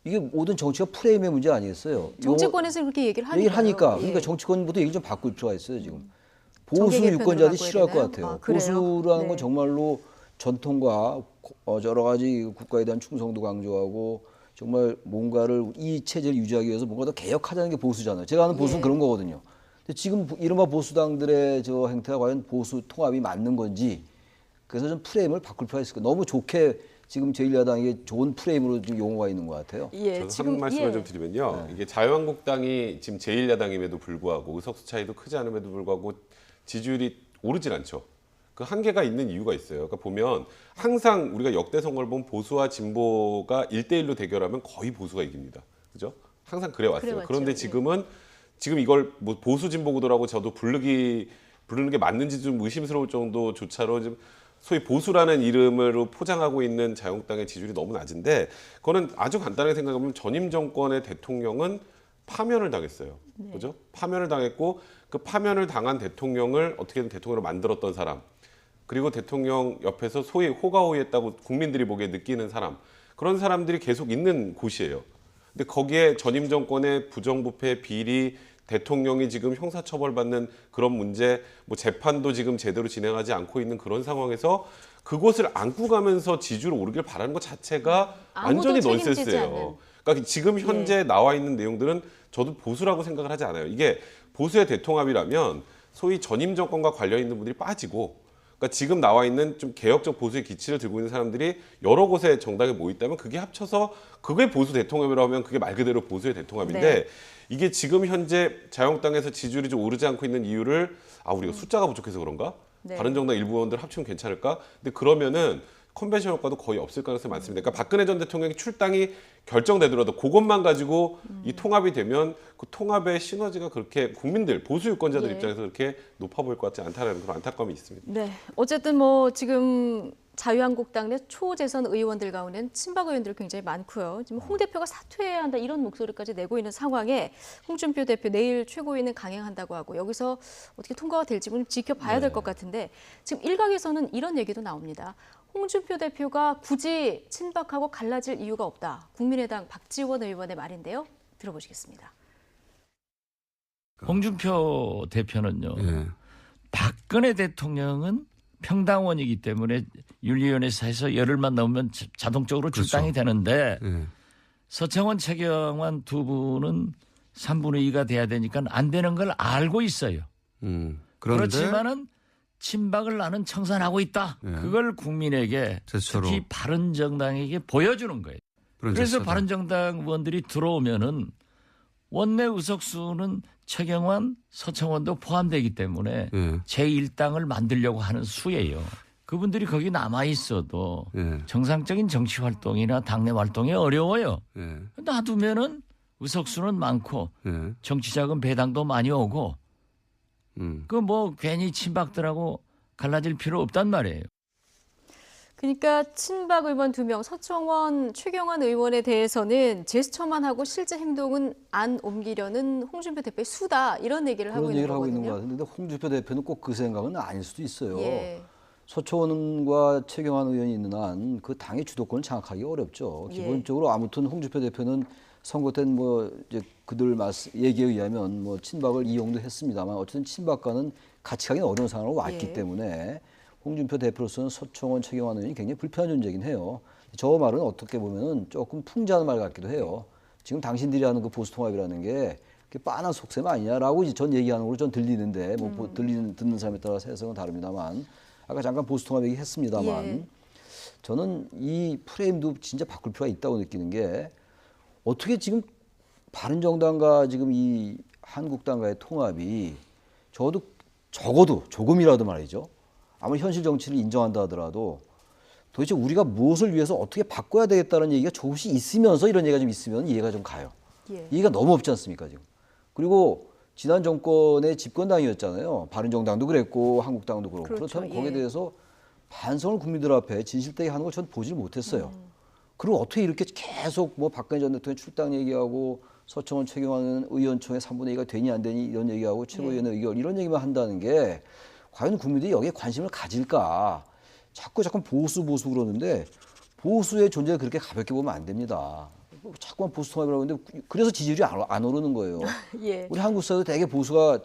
이게 모든 정치가 프레임의 문제 아니겠어요? 정치권에서 그렇게 얘기를 하니까요. 얘기를 하니까 예. 그러니까 정치권부터 얘기 좀 바꿀 필요가 있어요 지금. 보수 정계 개편으로 유권자들이 바꿔야 싫어할 것 되나요? 같아요. 아, 그래요? 보수라는 네. 건 정말로 전통과 여러 가지 국가에 대한 충성도 강조하고 정말 뭔가를 이 체제를 유지하기 위해서 뭔가 더 개혁하자는 게 보수잖아요. 제가 아는 보수는 예. 그런 거거든요. 근데 지금 이른바 보수당들의 저 행태가 과연 보수 통합이 맞는 건지, 그래서 좀 프레임을 바꿀 필요가 있을 거예요. 너무 좋게 지금 제1야당이 좋은 프레임으로 지금 용어가 있는 것 같아요. 예, 저도 한 말씀을 좀 드리면요. 이게 자유한국당이 지금 제1야당임에도 불구하고 의석수 차이도 크지 않음에도 불구하고 지지율이 오르질 않죠. 그 한계가 있는 이유가 있어요. 그러니까 보면 항상 우리가 역대 선거를 보면 보수와 진보가 1대1로 대결하면 거의 보수가 이깁니다. 그죠? 항상 그래 왔어요. 그래왔죠. 그런데 지금 이걸 뭐 보수 진보 구도라고 저도 부르는 게 맞는지 좀 의심스러울 정도조차로 좀 소위 보수라는 이름으로 포장하고 있는 자유한국당의 지지율이 너무 낮은데 그거는 아주 간단하게 생각하면 전임 정권의 대통령은 파면을 당했어요. 그죠? 파면을 당했고 그 파면을 당한 대통령을 어떻게든 대통령으로 만들었던 사람 그리고 대통령 옆에서 소위 호가호위했다고 국민들이 보기에 느끼는 사람 그런 사람들이 계속 있는 곳이에요. 근데 거기에 전임 정권의 부정부패 비리 대통령이 지금 형사처벌받는 그런 문제 뭐 재판도 지금 제대로 진행하지 않고 있는 그런 상황에서 그것을 안고 가면서 지지율 오르길 바라는 것 자체가 완전히 넌센스예요. 그러니까 지금 현재 나와 있는 내용들은 저도 보수라고 생각을 하지 않아요. 이게 보수의 대통합이라면 소위 전임 정권과 관련 있는 분들이 빠지고 그러니까 지금 나와 있는 좀 개혁적 보수의 기치를 들고 있는 사람들이 여러 곳에 정당에 모였다면 그게 합쳐서 그게 보수 대통합이라고 하면 그게 말 그대로 보수의 대통합인데 네. 이게 지금 현재 자유한국당에서 지지율이 좀 오르지 않고 있는 이유를 우리가 숫자가 부족해서 그런가? 네. 바른정당 일부 의원들 합치면 괜찮을까? 근데 그러면은 컨벤션 효과도 거의 없을 가능성이 많습니다. 그러니까 박근혜 전 대통령의 출당이 결정되더라도 그것만 가지고 이 통합이 되면 그 통합의 시너지가 그렇게 국민들 보수 유권자들 예. 입장에서 그렇게 높아 보일 것 같지 않다는 그런 안타까움이 있습니다. 네, 어쨌든 뭐 지금 자유한국당 내 초재선 의원들 가운데는 친박 의원들이 굉장히 많고요. 지금 홍 대표가 사퇴해야 한다 이런 목소리까지 내고 있는 상황에 홍준표 대표 내일 최고위는 강행한다고 하고 여기서 어떻게 통과가 될지 좀 지켜봐야 될 것 같은데 지금 일각에서는 이런 얘기도 나옵니다. 홍준표 대표가 굳이 친박하고 갈라질 이유가 없다. 국민의당 박지원 의원의 말인데요. 들어보시겠습니다. 홍준표 대표는요. 박근혜 대통령은 평당원이기 때문에 윤리위원회에서 열흘만 넘으면 자동적으로 출당이 되는데 서청원, 최경환 두 분은 3분의 2가 돼야 되니까 안 되는 걸 알고 있어요. 그렇지만은 친박을 나는 청산하고 있다. 그걸 국민에게 제스처로. 특히 바른정당에게 보여주는 거예요. 그래서 제스처다. 바른정당 의원들이 들어오면은 원내 의석수는 최경환, 서청원도 포함되기 때문에 제1당을 만들려고 하는 수예요. 그분들이 거기 남아 있어도 정상적인 정치 활동이나 당내 활동이 어려워요. 놔두면은 의석수는 많고 정치자금 배당도 많이 오고 그 뭐 괜히 친박들하고 갈라질 필요 없단 말이에요. 그러니까 친박 의원 2명, 서청원, 최경환 의원에 대해서는 제스처만 하고 실제 행동은 안 옮기려는 홍준표 대표의 수다 이런 얘기를 하고 그런 있는 얘기를 하고 있는 것 거거든요. 같은데 홍준표 대표는 꼭 그 생각은 아닐 수도 있어요. 예. 서초원과 최경환 의원이 있는 한 그 당의 주도권을 장악하기 어렵죠. 예. 기본적으로 아무튼 홍준표 대표는 선거 때는 뭐 이제 그들 얘기에 의하면 뭐 친박을 이용도 했습니다만 어쨌든 친박과는 같이 가기는 어려운 상황으로 왔기 예. 때문에 홍준표 대표로서는 서청원, 최경환 의원이 굉장히 불편한 존재이긴 해요. 저 말은 어떻게 보면은 조금 풍자하는 말 같기도 해요. 지금 당신들이 하는 그 보수통합이라는 게 빤한 속셈 아니냐라고 이제 전 얘기하는 걸로 전 들리는데 뭐 듣는 사람에 따라서 해석은 다릅니다만 아까 잠깐 보수통합 얘기했습니다만 예. 저는 이 프레임도 진짜 바꿀 필요가 있다고 느끼는 게 어떻게 지금 바른정당과 지금 이 한국당과의 통합이 적어도 조금이라도 말이죠. 아무리 현실 정치를 인정한다 하더라도 도대체 우리가 무엇을 위해서 어떻게 바꿔야 되겠다는 얘기가 조금씩 있으면서 이런 얘기가 좀 있으면 이해가 좀 가요. 예. 이해가 너무 없지 않습니까 지금. 그리고 지난 정권의 집권당이었잖아요. 바른정당도 그랬고 한국당도 그렇고. 그렇죠. 그렇다면 거기에 예. 대해서 반성을 국민들 앞에 진실되게 하는 걸 전 보질 못했어요. 그리고 어떻게 이렇게 계속 뭐 박근혜 전 대통령 출당 얘기하고 서청원, 최경환 의원총회 3분의 2가 되니 안 되니 이런 얘기하고 최고위원회 의결 이런 얘기만 한다는 게 과연 국민들이 여기에 관심을 가질까? 자꾸 보수 그러는데 보수의 존재를 그렇게 가볍게 보면 안 됩니다. 자꾸만 보수 통합이라고 하는데 그래서 지지율이 안 오르는 거예요. 예. 우리 한국 사회도 되게 보수가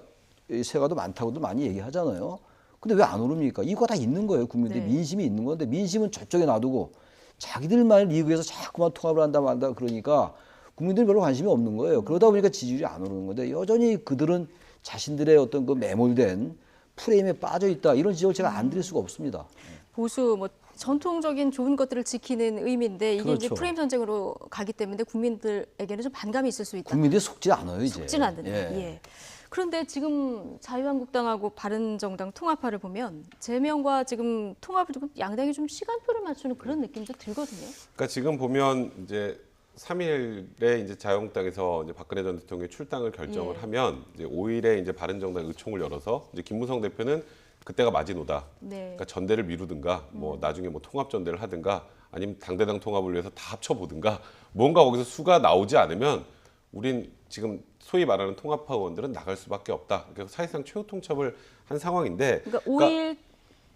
세가도 많다고도 많이 얘기하잖아요. 근데 왜 안 오릅니까? 이거 다 있는 거예요. 국민들이 네. 민심이 있는 건데 민심은 저쪽에 놔두고 자기들만 리그에서 자꾸만 통합을 한다 그러니까 국민들이 별로 관심이 없는 거예요. 그러다 보니까 지지율이 안 오르는 건데 여전히 그들은 자신들의 어떤 그 매몰된 프레임에 빠져 있다 이런 지적을 제가 안 드릴 수가 없습니다. 보수 뭐 전통적인 좋은 것들을 지키는 의미인데 이게 이제 그렇죠. 프레임 전쟁으로 가기 때문에 국민들에게는 좀 반감이 있을 수 있다. 국민들이 속지 않아요 이제. 속지는 않는다. 예. 예. 그런데 지금 자유한국당하고 바른정당 통합화를 보면 제명과 지금 통합을 좀 양당이 좀 시간표를 맞추는 그런 느낌도 들거든요. 그러니까 지금 보면 이제 3일에 이제 자유한국당에서 이제 박근혜 전 대통령의 출당을 결정을 예. 하면 이제 5일에 이제 바른정당 의총을 열어서 이제 김무성 대표는 그때가 마지노다. 네. 그러니까 전대를 미루든가 뭐 나중에 뭐 통합 전대를 하든가 아니면 당대당 통합을 위해서 다 합쳐보든가 뭔가 거기서 수가 나오지 않으면 우린 지금 소위 말하는 통합파 의원들은 나갈 수밖에 없다. 그래서 사실상 최후 통첩을 한 상황인데. 그러니까 5일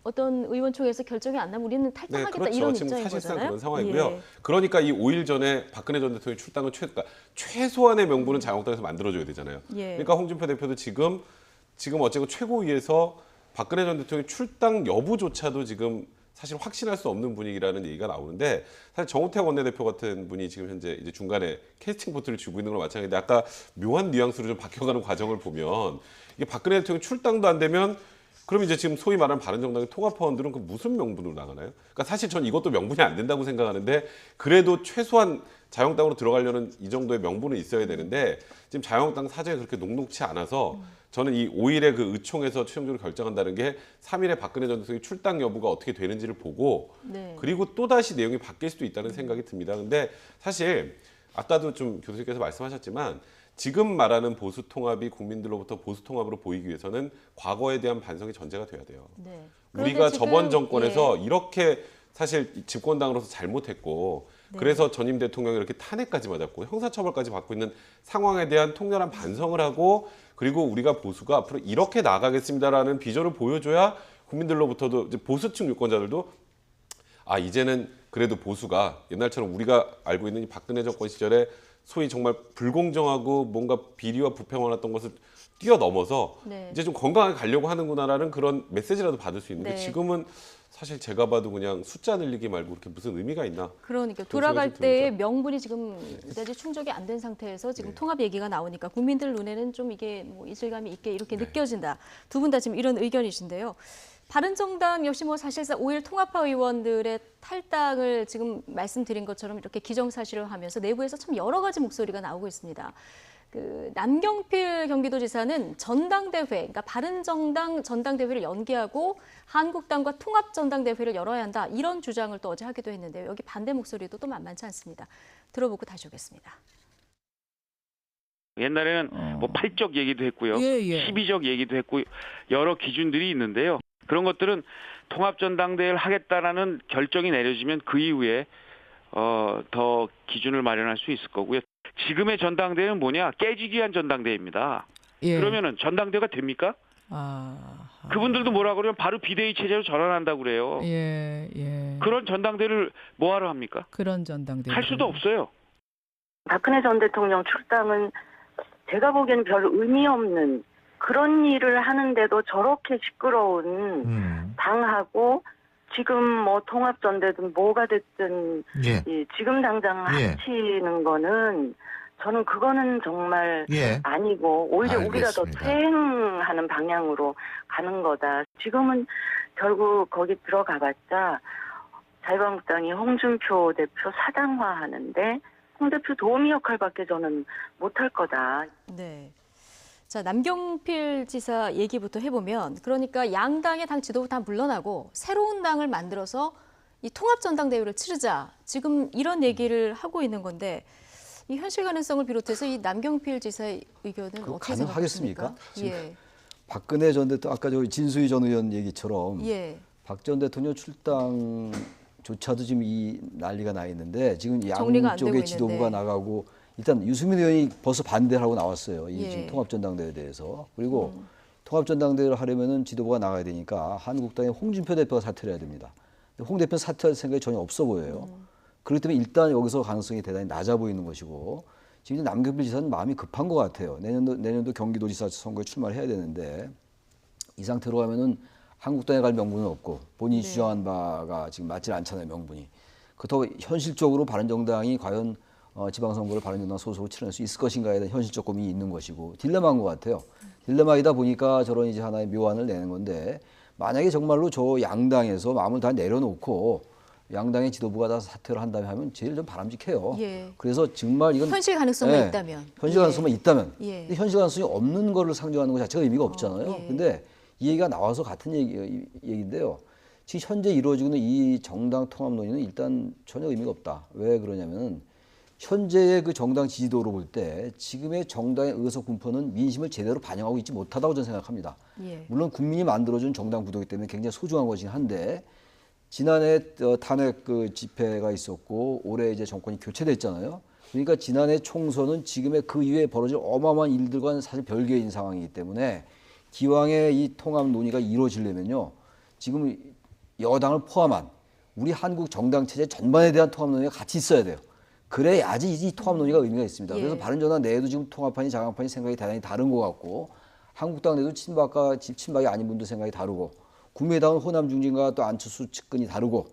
어떤 의원총회에서 결정이 안 나면 우리는 네, 탈당하겠다 그렇죠. 이런 지금 입장인 사실상 거잖아요. 그런 상황이고요. 예. 그러니까 이 5일 전에 박근혜 전 대통령의 출당은 그러니까 최소한의 명분은 자유한국당에서 만들어줘야 되잖아요. 예. 그러니까 홍준표 대표도 지금 어쨌든 최고위에서 박근혜 전 대통령의 출당 여부조차도 지금 사실 확신할 수 없는 분위기라는 얘기가 나오는데 사실 정우택 원내대표 같은 분이 지금 현재 이제 중간에 캐스팅 보트를 쥐고 있는 거랑 마찬가지인데 아까 묘한 뉘앙스로 좀 바뀌어가는 과정을 보면 이게 박근혜 대통령 출당도 안 되면 그럼 이제 지금 소위 말하는 바른정당의 통합파원들은 그 무슨 명분으로 나가나요? 그러니까 사실 전 이것도 명분이 안 된다고 생각하는데 그래도 최소한 자유한국당으로 들어가려는 이 정도의 명분은 있어야 되는데 지금 자유한국당 사정이 그렇게 녹록치 않아서 저는 이 5일에 그 의총에서 최종적으로 결정한다는 게 3일에 박근혜 전 대통령의 출당 여부가 어떻게 되는지를 보고 네. 그리고 또다시 내용이 바뀔 수도 있다는 생각이 듭니다. 근데 사실 아까도 좀 교수님께서 말씀하셨지만 지금 말하는 보수 통합이 국민들로부터 보수 통합으로 보이기 위해서는 과거에 대한 반성이 전제가 돼야 돼요. 네. 그런데 우리가 지금, 저번 정권에서 예. 이렇게 사실 집권당으로서 잘못했고 네. 그래서 전임 대통령이 이렇게 탄핵까지 맞았고 형사처벌까지 받고 있는 상황에 대한 통렬한 반성을 하고 그리고 우리가 보수가 앞으로 이렇게 나가겠습니다라는 비전을 보여줘야 국민들로부터도 이제 보수층 유권자들도 아 이제는 그래도 보수가 옛날처럼 우리가 알고 있는 이 박근혜 정권 시절에 소위 정말 불공정하고 뭔가 비리와 부패가 많았던 것을 뛰어넘어서 네. 이제 좀 건강하게 가려고 하는구나라는 그런 메시지라도 받을 수 있는데 네. 지금은 사실 제가 봐도 그냥 숫자 늘리기 말고 그렇게 무슨 의미가 있나? 그러니까 그런 돌아갈 생각이 좀 때의 듭니다. 명분이 지금 그다지 충족이 안 된 상태에서 지금 네. 통합 얘기가 나오니까 국민들 눈에는 좀 이게 뭐 이질감이 있게 이렇게 네. 느껴진다. 두 분 다 지금 이런 의견이신데요. 바른정당 역시 뭐 사실상 5일 통합파 의원들의 탈당을 지금 말씀드린 것처럼 이렇게 기정사실을 하면서 내부에서 참 여러 가지 목소리가 나오고 있습니다. 그 남경필 경기도지사는 전당대회, 그러니까 바른정당 전당대회를 연기하고 한국당과 통합 전당대회를 열어야 한다 이런 주장을 또 어제 하기도 했는데요. 여기 반대 목소리도 또 만만치 않습니다. 들어보고 다시 오겠습니다. 옛날에는 뭐 8적 얘기도 했고요. 예, 예. 12적 얘기도 했고 여러 기준들이 있는데요. 그런 것들은 통합전당대회를 하겠다라는 결정이 내려지면 그 이후에 더 기준을 마련할 수 있을 거고요. 지금의 전당대회는 뭐냐? 깨지기 위한 전당대회입니다. 예. 그러면은 전당대회가 됩니까? 아. 그분들도 뭐라 그러면 바로 비대위 체제로 전환한다고 그래요. 예, 예. 그런 전당대회를 뭐하러 합니까? 그런 전당대회. 할 수도 없어요. 박근혜 전 대통령 출당은 제가 보기에는 별 의미 없는 그런 일을 하는데도 저렇게 시끄러운 당하고 지금 뭐 통합전대든 뭐가 됐든 예. 지금 당장 예. 합치는 거는 저는 그거는 정말 예. 아니고 오히려 우리가 더 알겠습니다. 퇴행하는 방향으로 가는 거다. 지금은 결국 거기 들어가봤자 자유한국당이 홍준표 대표 사당화하는데 홍 대표 도우미 역할밖에 저는 못할 거다. 네. 자, 남경필 지사 얘기부터 해보면 그러니까 양당의 당 지도부 다 물러나고 새로운 당을 만들어서 이 통합전당대회를 치르자. 지금 이런 얘기를 하고 있는 건데 이 현실 가능성을 비롯해서 이 남경필 지사의 의견은 그거 어떻게 가능하겠습니까? 생각하십니까? 예. 박근혜 전 대통령 아까 저 진수희 전 의원 얘기처럼 예. 박 전 대통령 출당조차도 지금 이 난리가 나 있는데 지금 정리가 안 되고 양쪽의 지도부가 있는데. 나가고 일단 유승민 의원이 벌써 반대를 하고 나왔어요. 이 예. 지금 통합전당대회에 대해서. 그리고 통합전당대회를 하려면은 지도부가 나가야 되니까 한국당의 홍준표 대표가 사퇴를 해야 됩니다. 근데 홍 대표 사퇴할 생각이 전혀 없어 보여요. 그렇기 때문에 일단 여기서 가능성이 대단히 낮아 보이는 것이고 지금 남경필 지사는 마음이 급한 것 같아요. 내년도 경기도지사 선거에 출마를 해야 되는데 이 상태로 가면은 한국당에 갈 명분은 없고 본인이 네. 주장한 바가 지금 맞지 않잖아요, 명분이. 그렇다고 현실적으로 바른정당이 과연 지방선거를 바른정당 소속으로 치러낼 수 있을 것인가에 대한 현실적 고민이 있는 것이고 딜레마인 것 같아요. 딜레마이다 보니까 저런 이제 하나의 묘안을 내는 건데 만약에 정말로 저 양당에서 마음을 다 내려놓고 양당의 지도부가 다 사퇴를 한다면 하면 제일 좀 바람직해요. 예. 그래서 정말 이건 현실 가능성만 있다면. 현실 가능성만 있다면. 예. 근데 현실 가능성이 없는 거를 상정하는 것 자체가 의미가 없잖아요. 예. 근데 이 얘기가 나와서 같은 얘기인데요. 지금 현재 이루어지고 있는 이 정당 통합 논의는 일단 전혀 의미가 없다. 왜 그러냐면은 현재의 그 정당 지지도로 볼 때 지금의 정당의 의석 분포는 민심을 제대로 반영하고 있지 못하다고 저는 생각합니다. 예. 물론 국민이 만들어준 정당 구도이기 때문에 굉장히 소중한 것이긴 한데 지난해 탄핵 그 집회가 있었고 올해 이제 정권이 교체됐잖아요. 그러니까 지난해 총선은 지금의 그 이후에 벌어질 어마어마한 일들과는 사실 별개인 상황이기 때문에 기왕에 이 통합 논의가 이루어지려면요. 지금 여당을 포함한 우리 한국 정당 체제 전반에 대한 통합 논의가 같이 있어야 돼요. 그래야지 이 통합 논의가 의미가 있습니다. 그래서 바른정당 내에도 지금 통합판이 자강판이 생각이 대단히 다른 것 같고 한국당 내도 친박이 아닌 분들 생각이 다르고 국민의당은 호남 중진과 또 안철수 측근이 다르고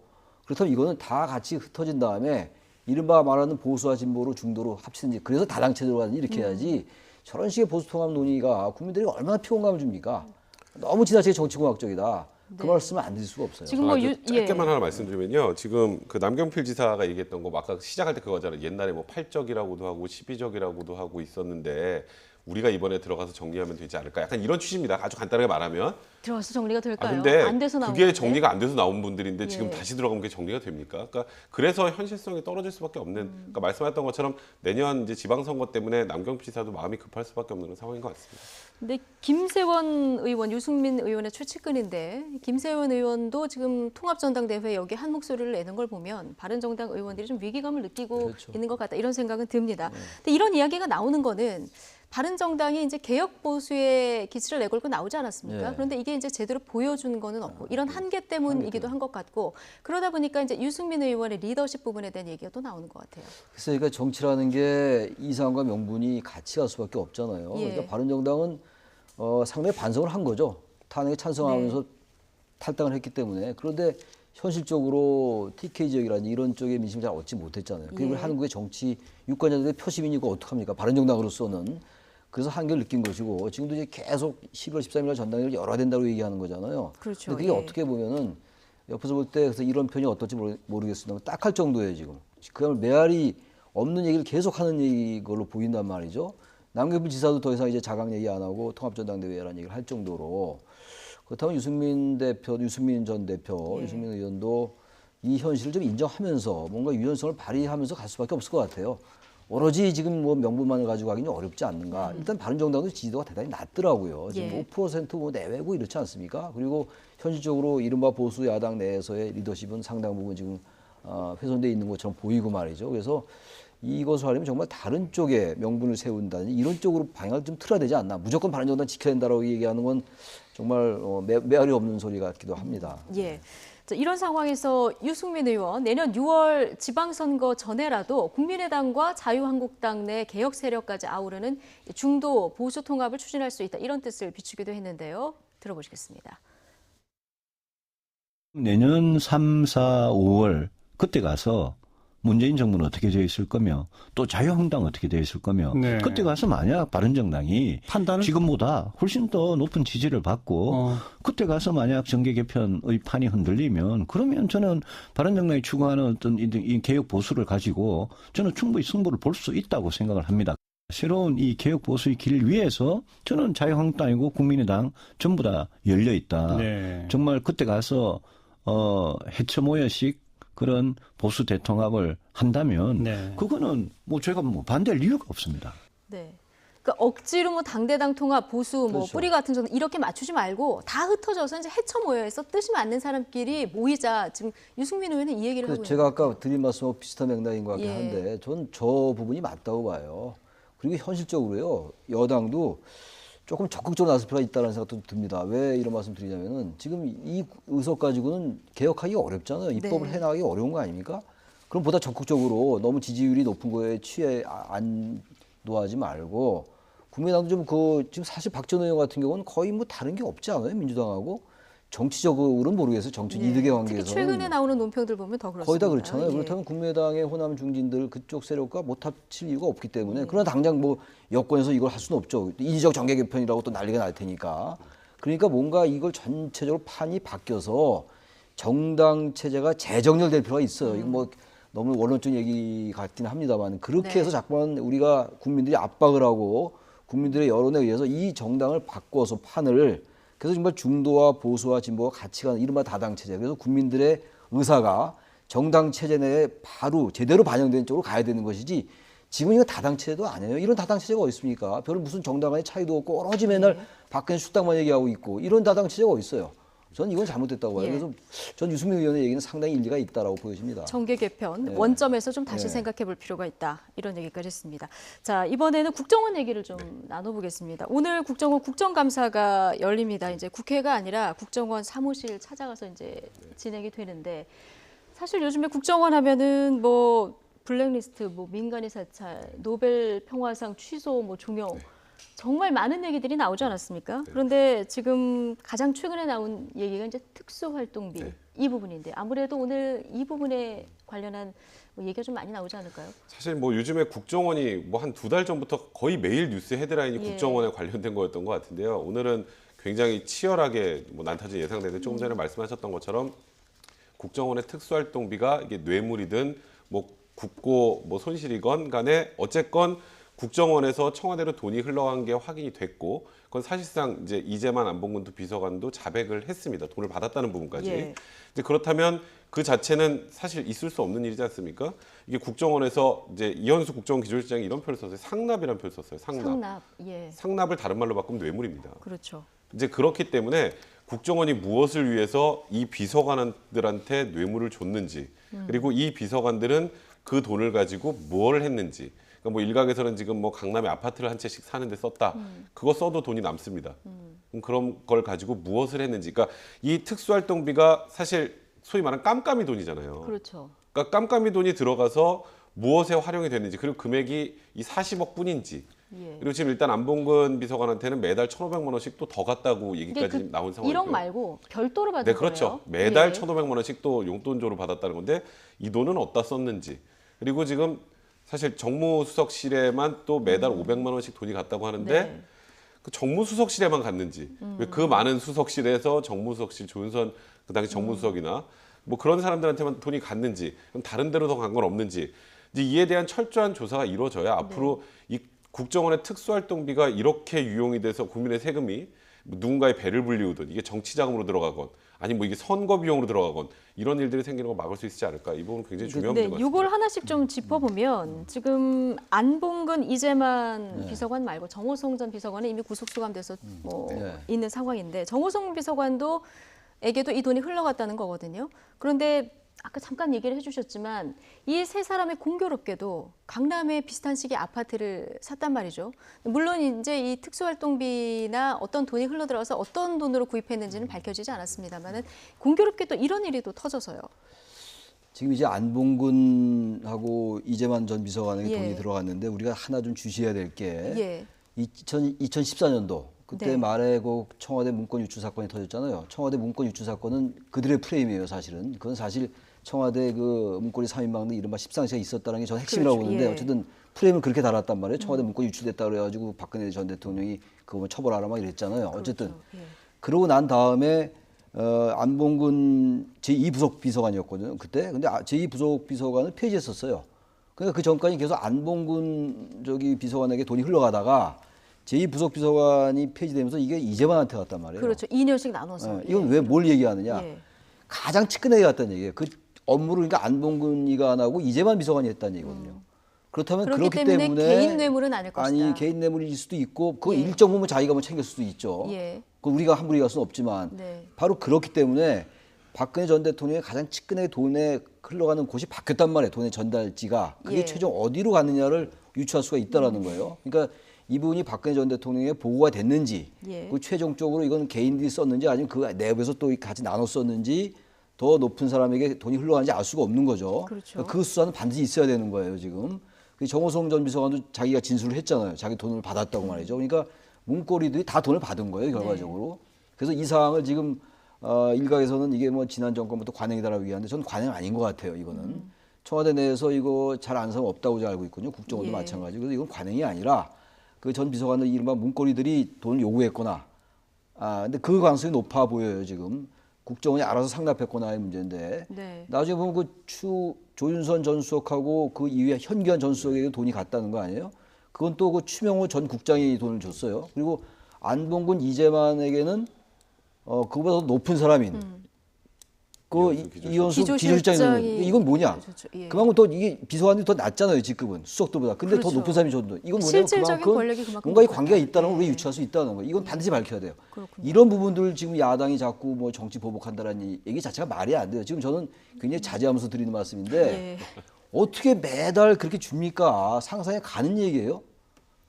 그렇다면 이거는 다 같이 흩어진 다음에 이른바 말하는 보수와 진보로 중도로 합치든지 그래서 다당체제로 가든지 이렇게 해야지 저런 식의 보수 통합 논의가 국민들이 얼마나 피곤감을 줍니까? 너무 지나치게 정치공학적이다. 그 말씀을 안 드릴 수가 없어요. 지금 뭐 짧게만 하나 말씀드리면요. 지금 그 남경필 지사가 얘기했던 거 아까 시작할 때 그거잖아요. 옛날에 뭐 8적이라고도 하고 12적이라고도 하고 있었는데 우리가 이번에 들어가서 정리하면 되지 않을까? 약간 이런 취지입니다. 아주 간단하게 말하면. 들어가서 정리가 될까요? 근데 안 돼서 나온 그게 건데? 정리가 안 돼서 나온 분들인데 지금 예. 다시 들어가면 그게 정리가 됩니까? 그러니까 그래서 현실성이 떨어질 수밖에 없는. 그러니까 말씀하셨던 것처럼 내년 이제 지방선거 때문에 남경필 지사도 마음이 급할 수밖에 없는 상황인 것 같습니다. 근데 김세원 의원, 유승민 의원의 최측근인데 김세원 의원도 지금 통합전당대회 여기 한 목소리를 내는 걸 보면 바른정당 의원들이 좀 위기감을 느끼고 그렇죠. 있는 것 같다 이런 생각은 듭니다. 근데 이런 이야기가 나오는 거는 바른정당이 이제 개혁 보수의 기치를 내걸고 나오지 않았습니까? 네. 그런데 이게 이제 제대로 보여준 거는 없고 이런 한계 때문이기도 한 것 같고 그러다 보니까 이제 유승민 의원의 리더십 부분에 대한 얘기가 또 나오는 것 같아요. 그래서 그러니까 정치라는 게 이상과 명분이 같이 갈 수밖에 없잖아요. 예. 그러니까 바른정당은 상당히 반성을 한 거죠. 탄핵에 찬성하면서 탈당을 했기 때문에. 그런데 현실적으로 TK 지역이라든지 이런 쪽의 민심을 잘 얻지 못했잖아요. 그리고 한국의 정치 유권자들의 표심이니까 어떡합니까? 바른정당으로서는. 그래서 한계를 느낀 것이고 지금도 이제 계속 11월 13일 날 전당대회를 열어야 된다고 얘기하는 거잖아요. 그렇죠. 근데 그게 어떻게 보면은 옆에서 볼 때 그래서 이런 편이 어떨지 모르겠습니다. 딱할 정도예요 지금. 그야말로 메아리 없는 얘기를 계속하는 걸로 보인단 말이죠. 남경필 지사도 더 이상 이제 자강 얘기 안 하고 통합전당대회라는 얘기를 할 정도로 그렇다면 유승민 전 대표, 유승민 의원도 이 현실을 좀 인정하면서 뭔가 유연성을 발휘하면서 갈 수밖에 없을 것 같아요. 오로지 지금 뭐 명분만을 가지고 하기는 어렵지 않는가. 일단 바른정당도 지지도가 대단히 낮더라고요. 지금 5% 뭐 내외고 이렇지 않습니까? 그리고 현실적으로 이른바 보수 야당 내에서의 리더십은 상당 부분 지금 훼손돼 있는 것처럼 보이고 말이죠. 그래서 이것을 하려면 정말 다른 쪽에 명분을 세운다든지 이런 쪽으로 방향을 좀 틀어야 되지 않나. 무조건 바른정당 지켜야 된다라고 얘기하는 건 정말 메아리 없는 소리 같기도 합니다. 예. 자, 이런 상황에서 유승민 의원 내년 6월 지방선거 전에라도 국민의당과 자유한국당 내 개혁 세력까지 아우르는 중도 보수 통합을 추진할 수 있다. 이런 뜻을 비추기도 했는데요. 들어보시겠습니다. 내년 3, 4, 5월 그때 가서 문재인 정부는 어떻게 되어 있을 거며 또 자유한국당 어떻게 되어 있을 거며 그때 가서 만약 바른정당이 판단을 지금보다 훨씬 더 높은 지지를 받고 그때 가서 만약 정계 개편의 판이 흔들리면 그러면 저는 바른정당이 추구하는 어떤 이 개혁 보수를 가지고 저는 충분히 승부를 볼 수 있다고 생각을 합니다. 새로운 이 개혁 보수의 길 위에서 저는 자유한국당이고 국민의당 전부 다 열려 있다. 정말 그때 가서 해처 모여식 그런 보수 대통합을 한다면 그거는 뭐 제가 뭐 반대할 이유가 없습니다. 네. 그러니까 억지로 뭐 당대당 통합, 보수, 뭐 그렇죠. 뿌리 같은 정도 이렇게 맞추지 말고 다 흩어져서 이제 해쳐 모여서 뜻이 맞는 사람끼리 모이자. 지금 유승민 의원은 이 얘기를 하고 있는 제가 거예요. 아까 드린 말씀하고 비슷한 맥락인 것 같긴 한데 전 저 부분이 맞다고 봐요. 그리고 현실적으로요. 여당도 조금 적극적으로 나설 필요가 있다는 생각도 듭니다. 왜 이런 말씀 드리냐면은 지금 이 의석 가지고는 개혁하기가 어렵잖아요. 입법을 해나가기 어려운 거 아닙니까? 그럼 보다 적극적으로 너무 지지율이 높은 거에 취해 안도하지 말고 국민의당도 좀 지금 사실 박 전 의원 같은 경우는 거의 뭐 다른 게 없지 않아요? 민주당하고 정치적으로는 모르겠어요. 정치 이득의 관계에서는. 특히 최근에 나오는 논평들 보면 더 그렇습니다. 거의 다 그렇잖아요. 그렇다면 국민의당의 호남 중진들 그쪽 세력과 못 합칠 이유가 없기 때문에 그러나 당장 뭐 여권에서 이걸 할 수는 없죠. 인지적 정계 개편이라고 또 난리가 날 테니까. 그러니까 뭔가 이걸 전체적으로 판이 바뀌어서 정당 체제가 재정렬될 필요가 있어요. 이거 뭐 너무 원론적 얘기 같긴 합니다만 그렇게 네. 해서 자꾸만 우리가 국민들이 압박을 하고 국민들의 여론에 의해서 이 정당을 바꿔서 판을 그래서 정말 중도와 보수와 진보가 같이 가는 이른바 다당 체제. 그래서 국민들의 의사가 정당 체제 내에 바로 제대로 반영되는 쪽으로 가야 되는 것이지 지금 이거 다당 체제도 아니에요. 이런 다당 체제가 어디 있습니까? 별 무슨 정당 간의 차이도 없고 오로지 맨날 박근혜 수당만 얘기하고 있고 이런 다당 체제가 어디 있어요? 저는 이건 잘못됐다고 봐요. 예. 그래서 전 유승민 의원의 얘기는 상당히 일리가 있다라고 보여집니다. 정계 개편 네. 원점에서 좀 다시 네. 생각해 볼 필요가 있다. 이런 얘기까지 했습니다. 자, 이번에는 국정원 얘기를 좀 나눠보겠습니다. 오늘 국정원 국정감사가 열립니다. 이제 국회가 아니라 국정원 사무실 찾아가서 이제 진행이 되는데 사실 요즘에 국정원 하면은 뭐 블랙리스트, 뭐 민간인 사찰, 노벨 평화상 취소, 뭐 종용 정말 많은 얘기들이 나오지 않았습니까? 그런데 지금 가장 최근에 나온 얘기가 이제 특수활동비 이 부분인데 아무래도 오늘 이 부분에 관련한 뭐 얘기가 좀 많이 나오지 않을까요? 사실 뭐 요즘에 국정원이 뭐 한 2달 전부터 거의 매일 뉴스 헤드라인이 예. 국정원에 관련된 거였던 것 같은데요. 오늘은 굉장히 치열하게 뭐 난타전이 예상되는데 조금 전에 말씀하셨던 것처럼 국정원의 특수활동비가 이게 뇌물이든 뭐 국고 뭐 손실이건 간에 어쨌건 국정원에서 청와대로 돈이 흘러간 게 확인이 됐고 그건 사실상 이제 이재만 안봉근도 비서관도 자백을 했습니다. 돈을 받았다는 부분까지. 예. 이제 그렇다면 그 자체는 사실 있을 수 없는 일이지 않습니까? 이게 국정원에서 이제 이현수 국정원 기조실장이 이런 표현을 썼어요. 상납이라는 표현을 썼어요. 상납. 예. 상납을 다른 말로 바꾸면 뇌물입니다. 그렇죠. 이제 그렇기 때문에 국정원이 무엇을 위해서 이 비서관들한테 뇌물을 줬는지 그리고 이 비서관들은 그 돈을 가지고 뭘 했는지 그러니까 뭐 일각에서는 지금 뭐 강남에 아파트를 한 채씩 사는데 썼다. 그거 써도 돈이 남습니다. 그럼 그런 걸 가지고 무엇을 했는지. 그러니까 이 특수활동비가 사실 소위 말하는 깜깜이 돈이잖아요. 그렇죠. 그러니까 깜깜이 돈이 들어가서 무엇에 활용이 됐는지 그리고 금액이 이 40억 뿐인지 예. 그리고 지금 일단 안봉근 비서관한테는 매달 1,500만 원씩 또 더 갔다고 얘기까지 그 나온 상황이고요. 1억 말고 별도로 받은 네, 거예요. 그렇죠. 매달 예. 1,500만 원씩 또 용돈조로 받았다는 건데 이 돈은 어디다 썼는지 그리고 지금 사실 정무수석실에만 또 매달 500만 원씩 돈이 갔다고 하는데 네. 그 정무수석실에만 갔는지 왜 그 많은 수석실에서 정무수석실 조윤선 그 당시 정무수석이나 뭐 그런 사람들한테만 돈이 갔는지 그럼 다른 데로 더 간 건 없는지 이제 이에 대한 철저한 조사가 이루어져야 앞으로 이 국정원의 특수활동비가 이렇게 유용이 돼서 국민의 세금이 누군가의 배를 불리우든 이게 정치 자금으로 들어가건 아니 뭐 이게 선거 비용으로 들어가건 이런 일들이 생기는 걸 막을 수 있지 않을까 이 부분은 굉장히 중요한 문제 같습니다. 이걸 하나씩 좀 짚어보면 지금 안봉근 이재만 비서관 말고 정호성 전 비서관은 이미 구속 수감돼서 뭐 있는 상황인데 정호성 비서관도 에게도 이 돈이 흘러갔다는 거거든요. 그런데 아까 잠깐 얘기를 해주셨지만 이 세 사람이 공교롭게도 강남에 비슷한 시기에 아파트를 샀단 말이죠. 물론 이제 이 특수활동비나 어떤 돈이 흘러들어서 어떤 돈으로 구입했는지는 밝혀지지 않았습니다만은 공교롭게 또 이런 일이 또 터져서요. 지금 이제 안봉근하고 이재만 전 비서관에게 예. 돈이 들어갔는데 우리가 하나 좀 주시해야 될 게 예. 2014년도 그때 네. 말에 그 청와대 문건 유출 사건이 터졌잖아요. 청와대 문건 유출 사건은 그들의 프레임이에요, 사실은. 그건 사실 청와대 그 문고리 3인방 등 이른바 십상시가 있었다는 게 저는 핵심이라고 그렇죠. 보는데 예. 어쨌든 프레임을 그렇게 달았단 말이에요. 청와대 문건이 유출됐다 그래가지고 박근혜 전 대통령이 그거 뭐 처벌하라 막 이랬잖아요. 어쨌든 그렇죠. 예. 그러고 난 다음에 안봉근 제2부속 비서관이었거든요. 그때. 근데 제2부속 비서관을 폐지했었어요. 그러니까 그 전까지 계속 안봉근 비서관에게 돈이 흘러가다가 제2부속 비서관이 폐지되면서 이게 이재만한테 갔단 말이에요. 그렇죠. 2년씩 나눠서. 이건 왜 뭘 얘기하느냐? 예. 가장 측근에게 갔다는 얘기예요. 그 업무를 그러니까 안봉근이가 안 하고 이재만 비서관이 했다는 얘기거든요. 그렇다면 그렇기 그렇기 때문에 때문에 개인 뇌물은 아닐 것이다. 아니 개인 뇌물일 수도 있고 그 예. 일정 부분 자기가 뭐 챙길 수도 있죠. 예. 그 우리가 함부로 갈 수는 없지만 네. 바로 그렇기 때문에 박근혜 전 대통령의 가장 측근의 돈에 흘러가는 곳이 바뀌었단 말이에요. 돈의 전달지가 그게 예. 최종 어디로 가느냐를 유추할 수가 있다라는 거예요. 그러니까 이분이 박근혜 전 대통령의 보고가 됐는지 예. 그 최종적으로 이건 개인들이 썼는지 아니면 그 내부에서 또 같이 나눠 썼는지 더 높은 사람에게 돈이 흘러가는지 알 수가 없는 거죠. 그렇죠. 그러니까 그 수사는 반드시 있어야 되는 거예요. 지금 정호성 전 비서관도 자기가 진술을 했잖아요. 자기 돈을 받았다고 말이죠. 그러니까 문고리들이 다 돈을 받은 거예요. 결과적으로. 그래서 이 사항을 지금 일각에서는 이게 뭐 지난 정권부터 관행이다라고 얘기하는데 저는 관행 아닌 것 같아요. 이거는 청와대 내에서 이거 잘 아는 사람 없다고 알고 있거든요. 국정원도 예. 마찬가지고. 그래서 이건 관행이 아니라 그 전 비서관의 이른바 문고리들이 돈을 요구했거나 근데 그 가능성이 높아 보여요. 지금 국정원이 알아서 상납했거나의 문제인데 네. 나중에 보면 그 조윤선 전 수석하고 그 이후에 현기환 전 수석에게 돈이 갔다는 거 아니에요? 그건 또 그 추명호 전 국장이 돈을 줬어요. 그리고 안봉근 이재만에게는 그보다 더 높은 사람인 그 이현수 기조실장이 이건 뭐냐? 예. 그만큼 더 이게 비서관이 더 낮잖아요 직급은 수석들보다. 근데 그렇죠. 더 높은 사람이 줬는데 이건 뭐냐면 실질적인 그만큼 권력이 그만큼 뭔가 이 높다. 관계가 있다는 걸 예. 우리 유추할 수 있다는 거. 이건 반드시 밝혀야 돼요. 그렇군요. 이런 부분들을 지금 야당이 자꾸 뭐 정치 보복한다라는 얘기 자체가 말이 안 돼요. 지금 저는 굉장히 자제하면서 드리는 말씀인데 예. 어떻게 매달 그렇게 줍니까? 상상에 가는 얘기예요.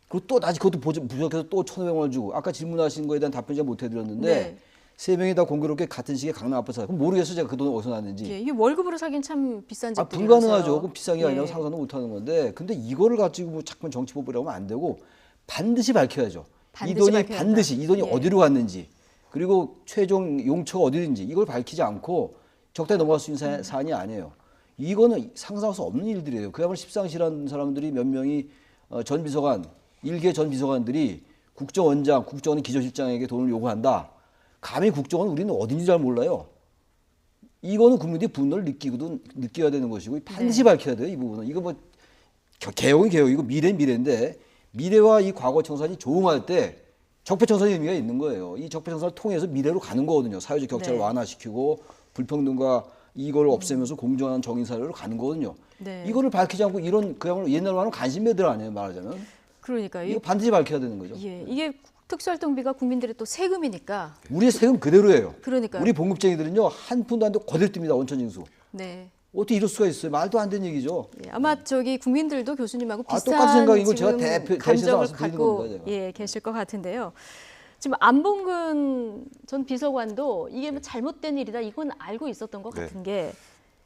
그리고 또 다시 그것도 부족해서 또 1,500원을 주고 아까 질문하신 거에 대한 답변 제가 못 해드렸는데 네. 세 명이 다 공교롭게 같은 시기에 강남 앞에서 그럼 모르겠어요. 제가 그 돈이 어디서 났는지. 예, 이게 월급으로 사긴 참 비싼 아, 집들이라서요. 불가능하죠. 그 비싼 게 아니라 예. 상상도 못하는 건데 근데 이거를 가지고 뭐 자꾸만 정치 보복이라고 하면 안 되고 반드시 밝혀야죠. 이 돈이 밝혀야 반드시 한다. 이 돈이 예. 어디로 갔는지 그리고 최종 용처가 어디든지 이걸 밝히지 않고 적당히 넘어갈 수 있는 사안이 아니에요. 이거는 상상할 수 없는 일들이에요. 그야말로 십상시라는 사람들이 몇 명이 전 비서관, 1개 전 비서관들이 국정원장, 국정원 기조실장에게 돈을 요구한다. 감히 국정원은 우리는 어딘지 잘 몰라요. 이거는 국민들이 분노를 느껴야 되는 것이고 반드시 밝혀야 돼요. 이 부분은. 이거 뭐 개혁은 개혁이고 미래는 미래인데 미래와 이 과거 청산이 조응할 때 적폐청산의 의미가 있는 거예요. 이 적폐청산을 통해서 미래로 가는 거거든요. 사회적 격차를 네. 완화시키고 불평등과 이걸 없애면서 공정한 정의사회로 가는 거거든요. 네. 이거를 밝히지 않고 이런 그야말로 옛날로 하는 간신배들 아니에요. 말하자면. 그러니까 이거 반드시 밝혀야 되는 거죠. 예, 이게 특수활동비가 국민들의 또 세금이니까. 우리의 세금 그대로예요. 그러니까요. 우리 봉급쟁이들은요. 한 푼도 안 되고 거들뜹니다. 원천징수. 네. 어떻게 이럴 수가 있어요? 말도 안 되는 얘기죠. 예, 아마 저기 국민들도 교수님하고 비슷한 똑같은 생각이고 지금 제가 대신해서 감정을 와서 드리는 갖고 겁니다, 제가. 예, 계실 것 같은데요. 지금 안봉근 전 비서관도 이게 뭐 잘못된 일이다 이건 알고 있었던 것 네. 같은 게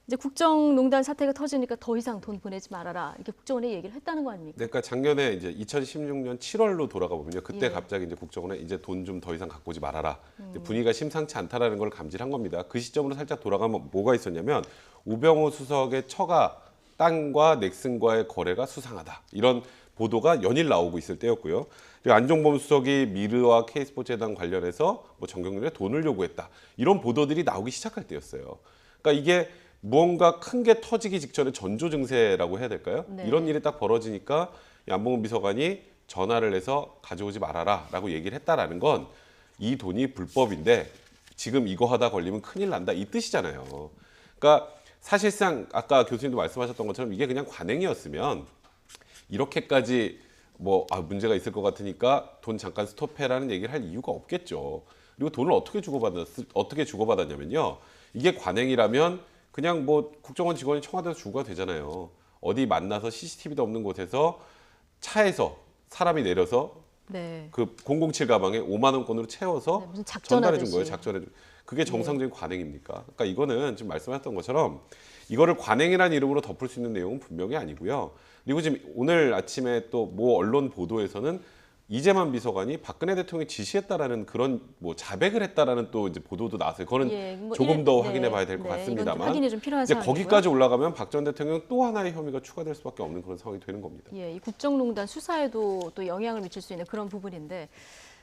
이제 국정농단 사태가 터지니까 더 이상 돈 보내지 말아라 이렇게 국정원에 얘기를 했다는 거 아닙니까? 그러니까 작년에 이제 2016년 7월로 돌아가 보면요. 그때 예. 갑자기 이제 국정원에 이제 돈 좀 더 이상 갖고 오지 말아라. 이제 분위기가 심상치 않다라는 걸 감지한 겁니다. 그 시점으로 살짝 돌아가면 뭐가 있었냐면 우병우 수석의 처가 땅과 넥슨과의 거래가 수상하다. 이런 보도가 연일 나오고 있을 때였고요. 그리고 안종범 수석이 미르와 K스포츠재단 관련해서 뭐 정경련에 돈을 요구했다. 이런 보도들이 나오기 시작할 때였어요. 그러니까 이게 무언가 큰 게 터지기 직전에 전조 증세라고 해야 될까요? 네. 이런 일이 딱 벌어지니까 이 안봉근 비서관이 전화를 해서 가져오지 말아라라고 얘기를 했다라는 건 이 돈이 불법인데 지금 이거 하다 걸리면 큰일 난다 이 뜻이잖아요. 그러니까 사실상 아까 교수님도 말씀하셨던 것처럼 이게 그냥 관행이었으면 이렇게까지 뭐 문제가 있을 것 같으니까 돈 잠깐 스톱해라는 얘기를 할 이유가 없겠죠. 그리고 돈을 어떻게 주고받았냐면요. 이게 관행이라면 그냥 뭐 국정원 직원이 청와대에서 주고가 되잖아요. 어디 만나서 CCTV도 없는 곳에서 차에서 사람이 내려서 네. 그 007 가방에 5만 원권으로 채워서 네, 무슨 전달해 준 작전하듯이. 거예요. 작전해 준. 그게 정상적인 관행입니까? 그러니까 이거는 지금 말씀하셨던 것처럼 이거를 관행이라는 이름으로 덮을 수 있는 내용은 분명히 아니고요. 그리고 지금 오늘 아침에 또 모 언론 보도에서는 이재만 비서관이 박근혜 대통령이 지시했다라는 그런 뭐 자백을 했다라는 또 이제 보도도 나왔어요. 그거는 예, 뭐 조금 더 네, 확인해 봐야 될 것 네, 이건 같습니다만 확인이 좀 필요한 이제 사안이고요. 거기까지 올라가면 박 전 대통령 또 하나의 혐의가 추가될 수밖에 없는 그런 상황이 되는 겁니다. 예, 이 국정농단 수사에도 또 영향을 미칠 수 있는 그런 부분인데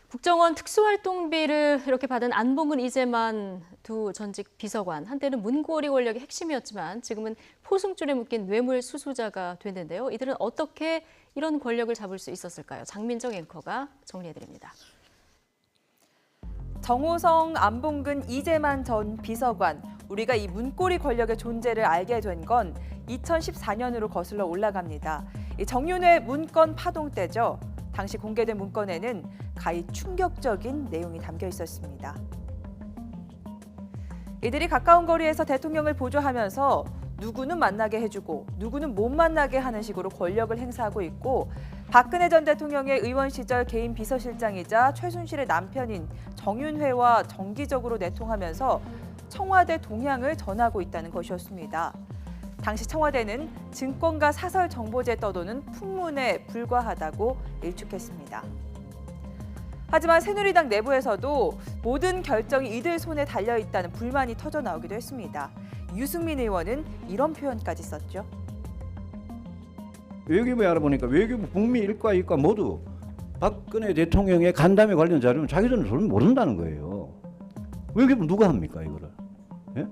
국정원 특수활동비를 이렇게 받은 안봉근 이재만 두 전직 비서관 한때는 문고리 권력의 핵심이었지만 지금은 포승줄에 묶인 뇌물 수수자가 됐는데요. 이들은 어떻게 이런 권력을 잡을 수 있었을까요? 장민정 앵커가 정리해드립니다. 정호성, 안봉근, 이재만 전 비서관. 우리가 이 문고리 권력의 존재를 알게 된 건 2014년으로 거슬러 올라갑니다. 이 정윤회 문건 파동 때죠. 당시 공개된 문건에는 가히 충격적인 내용이 담겨 있었습니다. 이들이 가까운 거리에서 대통령을 보조하면서 누구는 만나게 해주고 누구는 못 만나게 하는 식으로 권력을 행사하고 있고 박근혜 전 대통령의 의원 시절 개인 비서실장이자 최순실의 남편인 정윤회와 정기적으로 내통하면서 청와대 동향을 전하고 있다는 것이었습니다. 당시 청와대는 증권가 사설 정보제 떠도는 풍문에 불과하다고 일축했습니다. 하지만 새누리당 내부에서도 모든 결정이 이들 손에 달려있다는 불만이 터져나오기도 했습니다. 유승민 의원은 이런 표현까지 썼죠. 외교부에 알아보니까 외교부 북미 일과 이과 모두 박근혜 대통령의 간담회 관련 자료는 자기들은 전혀 모른다는 거예요. 외교부 누가 합니까 이거를? 예?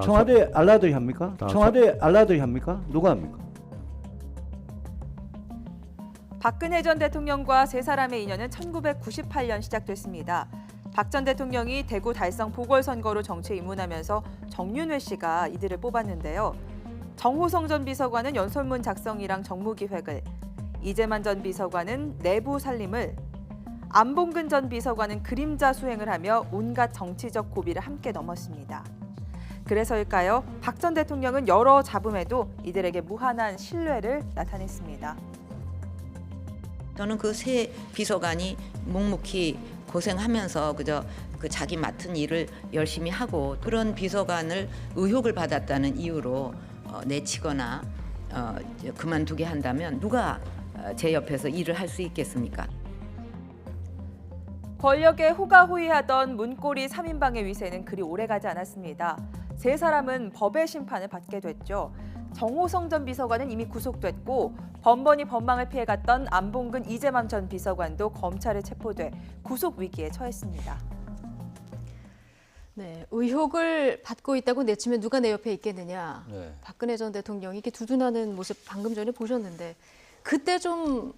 청와대 알라들이 합니까? 청와대 알라들이 합니까? 누가 합니까? 박근혜 전 대통령과 세 사람의 인연은 1998년 시작됐습니다. 박 전 대통령이 대구 달성 보궐선거로 정치에 입문하면서 정윤회 씨가 이들을 뽑았는데요. 정호성 전 비서관은 연설문 작성이랑 정무기획을, 이재만 전 비서관은 내부 살림을, 안봉근 전 비서관은 그림자 수행을 하며 온갖 정치적 고비를 함께 넘었습니다. 그래서일까요? 박 전 대통령은 여러 잡음에도 이들에게 무한한 신뢰를 나타냈습니다. 저는 그 세 비서관이 묵묵히 고생하면서 그저 그 자기 맡은 일을 열심히 하고 그런 비서관을 의혹을 받았다는 이유로 내치거나 그만두게 한다면 누가 제 옆에서 일을 할 수 있겠습니까? 권력에 호가호위하던 문고리 3인방의 위세는 그리 오래가지 않았습니다. 세 사람은 법의 심판을 받게 됐죠. 정호성 전 비서관은 이미 구속됐고 번번이 법망을 피해갔던 안봉근, 이재만 전 비서관도 검찰에 체포돼 구속 위기에 처했습니다. 네, 의혹을 받고 있다고 내치면 누가 내 옆에 있겠느냐. 네. 박근혜 전 대통령이 이렇게 두둔하는 모습 방금 전에 보셨는데 그때 좀